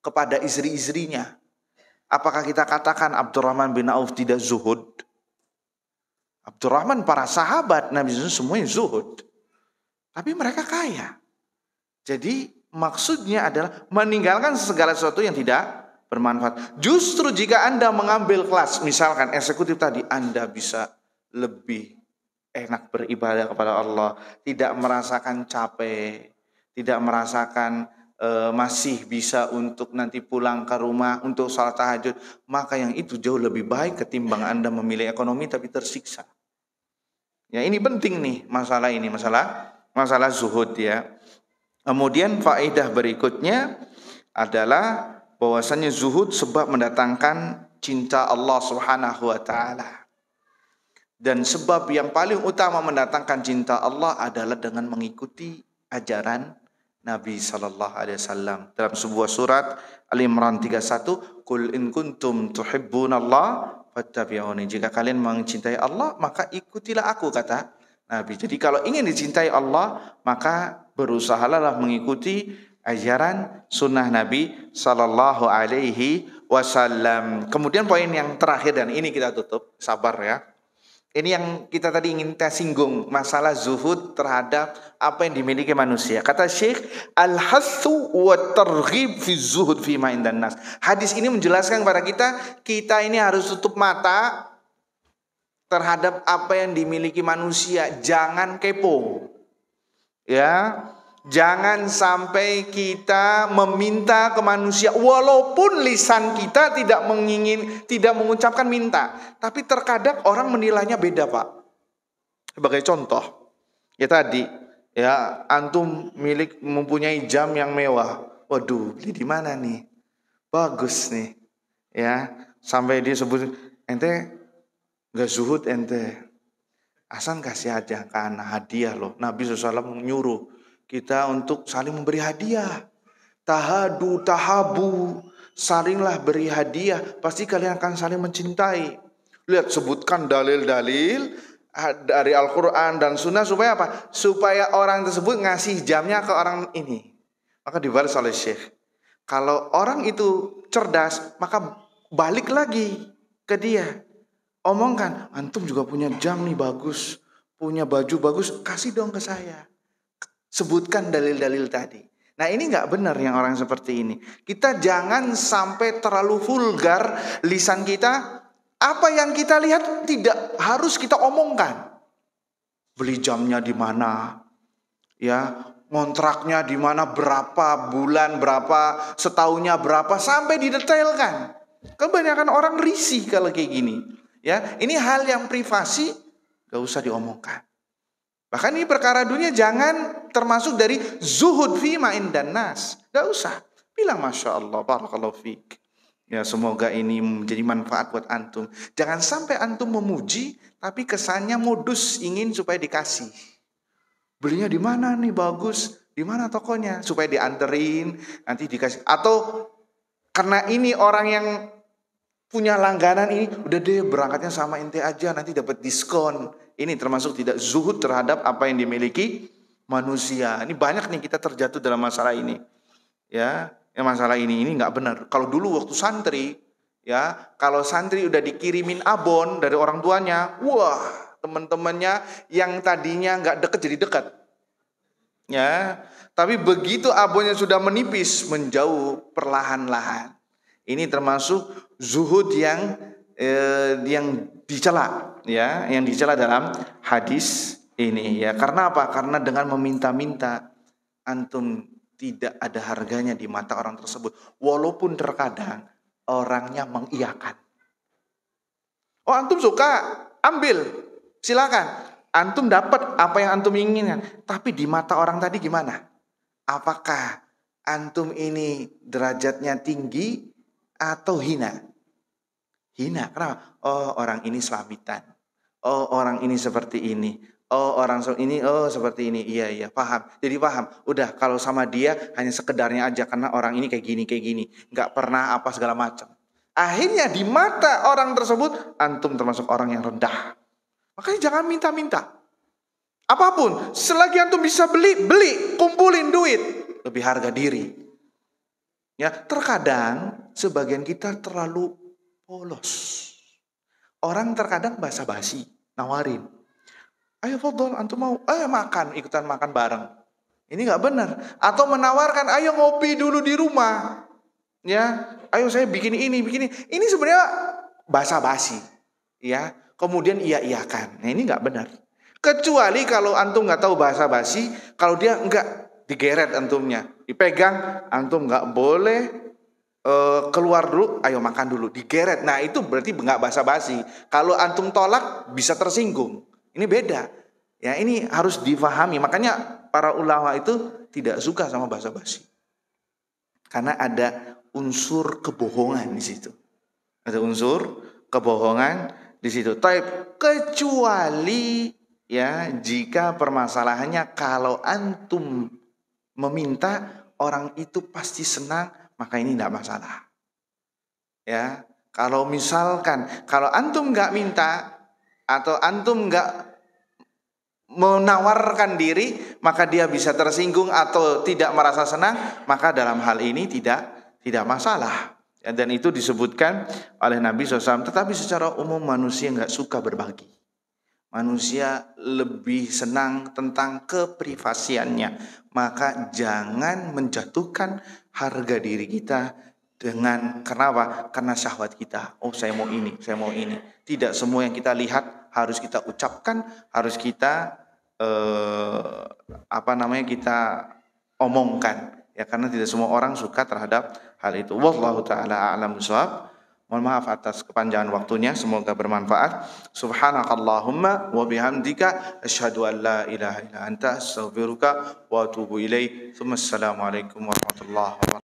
kepada istri-istrinya. Apakah kita katakan Abdurrahman bin Auf tidak zuhud? Abdurrahman, para sahabat Nabi semuanya zuhud. Tapi mereka kaya. Jadi maksudnya adalah meninggalkan segala sesuatu yang tidak bermanfaat. Justru jika Anda mengambil kelas, misalkan eksekutif tadi, Anda bisa lebih enak beribadah kepada Allah, tidak merasakan capek, tidak merasakan masih bisa untuk nanti pulang ke rumah untuk salat tahajud, maka yang itu jauh lebih baik ketimbang Anda memilih ekonomi tapi tersiksa. Ya ini penting nih masalah ini, masalah zuhud ya. Kemudian faedah berikutnya adalah bahwasanya zuhud sebab mendatangkan cinta Allah Subhanahu wa taala. Dan sebab yang paling utama mendatangkan cinta Allah adalah dengan mengikuti ajaran Nabi sallallahu alaihi wasallam. Dalam sebuah surat Al-Imran 31, "Qul in kuntum tuhibbunallah fattabi'uni." Jika kalian mencintai Allah, maka ikutilah aku, kata Nabi. Jadi kalau ingin dicintai Allah, maka berusahalah mengikuti ajaran sunnah Nabi sallallahu alaihi wasallam. Kemudian poin yang terakhir, dan ini kita tutup, sabar ya. Ini yang kita tadi ingin kita singgung, masalah zuhud terhadap apa yang dimiliki manusia. Kata Syekh, al-hathu wa targhib fi zuhud fi ma indan nas. Hadis ini menjelaskan kepada kita ini harus tutup mata terhadap apa yang dimiliki manusia. Jangan kepo. Ya, jangan sampai kita meminta ke manusia, walaupun lisan kita tidak mengucapkan minta, tapi terkadang orang menilainya beda, Pak. Sebagai contoh, ya tadi, ya antum mempunyai jam yang mewah, waduh, beli di mana nih? Bagus nih, ya sampai dia sebut, ente nggak zuhud ente, asal kasih aja ke anak hadiah loh. Nabi SAW menyuruh kita untuk saling memberi hadiah. Tahabu, salinglah beri hadiah. Pasti kalian akan saling mencintai. Lihat, sebutkan dalil-dalil dari Al-Quran dan Sunnah supaya apa? Supaya orang tersebut ngasih jamnya ke orang ini. Maka dibalas oleh Syekh, kalau orang itu cerdas, maka balik lagi ke dia. Omongkan, antum juga punya jam nih bagus, punya baju bagus, kasih dong ke saya. Sebutkan dalil-dalil tadi. Nah, ini nggak benar yang orang seperti ini. Kita jangan sampai terlalu vulgar lisan kita. Apa yang kita lihat tidak harus kita omongkan. Beli jamnya di mana, ya, kontraknya di mana, berapa bulan, berapa setahunnya, berapa, sampai didetailkan. Kebanyakan orang risih kalau kayak gini. Ya, ini hal yang privasi, gak usah diomongkan. Bahkan ini perkara dunia jangan termasuk dari zuhud fima indan nas. Gak usah. Bilang Masya Allah, barakallahu fiik. Ya, semoga ini menjadi manfaat buat antum. Jangan sampai antum memuji, tapi kesannya modus ingin supaya dikasih. Belinya di mana nih bagus? Di mana tokonya? Supaya dianterin, nanti dikasih. Atau karena ini orang yang punya langganan ini, udah deh berangkatnya sama ente aja, nanti dapat diskon. Ini termasuk tidak zuhud terhadap apa yang dimiliki manusia. Ini banyak nih kita terjatuh dalam masalah ini. Ya, masalah ini nggak benar. Kalau dulu waktu santri, ya, kalau santri udah dikirimin abon dari orang tuanya, wah, teman-temannya yang tadinya nggak deket jadi dekat. Ya, tapi begitu abonnya sudah menipis, menjauh perlahan-lahan. Ini termasuk zuhud yang dicela, ya, yang dicela dalam hadis ini, ya. Karena apa? Karena dengan meminta-minta antum tidak ada harganya di mata orang tersebut, walaupun terkadang orangnya mengiyakan. Oh, antum suka, ambil, silakan. Antum dapat apa yang antum inginkan. Tapi di mata orang tadi gimana? Apakah antum ini derajatnya tinggi atau hina? Hina. Kenapa? Oh, orang ini selamitan. Oh, orang ini seperti ini. Oh, orang ini, oh seperti ini. Iya, paham. Jadi paham. Udah, kalau sama dia hanya sekedarnya aja, karena orang ini kayak gini. Nggak pernah apa segala macam. Akhirnya di mata orang tersebut, antum termasuk orang yang rendah. Makanya jangan minta-minta. Apapun, selagi antum bisa beli, kumpulin duit. Lebih harga diri. Ya, terkadang sebagian kita terlalu polos. Orang terkadang basa-basi, nawarin. Ayo fadhol, antum mau? Ayo makan, ikutan makan bareng. Ini nggak benar. Atau menawarkan, ayo ngopi dulu di rumah. Ya, ayo saya bikin ini. Ini sebenarnya basa-basi. Ya, kemudian iya-iyakan. Nah, ini nggak benar. Kecuali kalau antum nggak tahu basa-basi, kalau dia nggak digeret antumnya, dipegang, antum nggak boleh keluar dulu, ayo makan dulu, digeret. Nah, itu berarti nggak basa-basi. Kalau antum tolak, bisa tersinggung. Ini beda. Ya, ini harus difahami. Makanya para ulama itu tidak suka sama basa-basi. Karena ada unsur kebohongan di situ. Ada unsur kebohongan di situ. Kecuali ya jika permasalahannya kalau antum meminta orang itu pasti senang, maka ini tidak masalah. Ya, kalau misalkan kalau antum nggak minta atau antum nggak menawarkan diri, maka dia bisa tersinggung atau tidak merasa senang, maka dalam hal ini tidak masalah. Dan itu disebutkan oleh Nabi SAW. Tetapi secara umum manusia nggak suka berbagi. Manusia lebih senang tentang keprivasiannya. Maka jangan menjatuhkan harga diri kita dengan, kenapa? Karena syahwat kita. Oh, saya mau ini, saya mau ini. Tidak semua yang kita lihat harus kita ucapkan, harus kita kita omongkan. Ya, karena tidak semua orang suka terhadap hal itu. Wallahu taala a'lam bishawab. Mohon maaf atas kepanjangan waktunya, semoga bermanfaat. Subhanakallahumma wa bihamdika asyhadu an la ilaha illa anta astaghfiruka wa atubu ilaik. Assalamualaikum warahmatullahi wabarakatuh.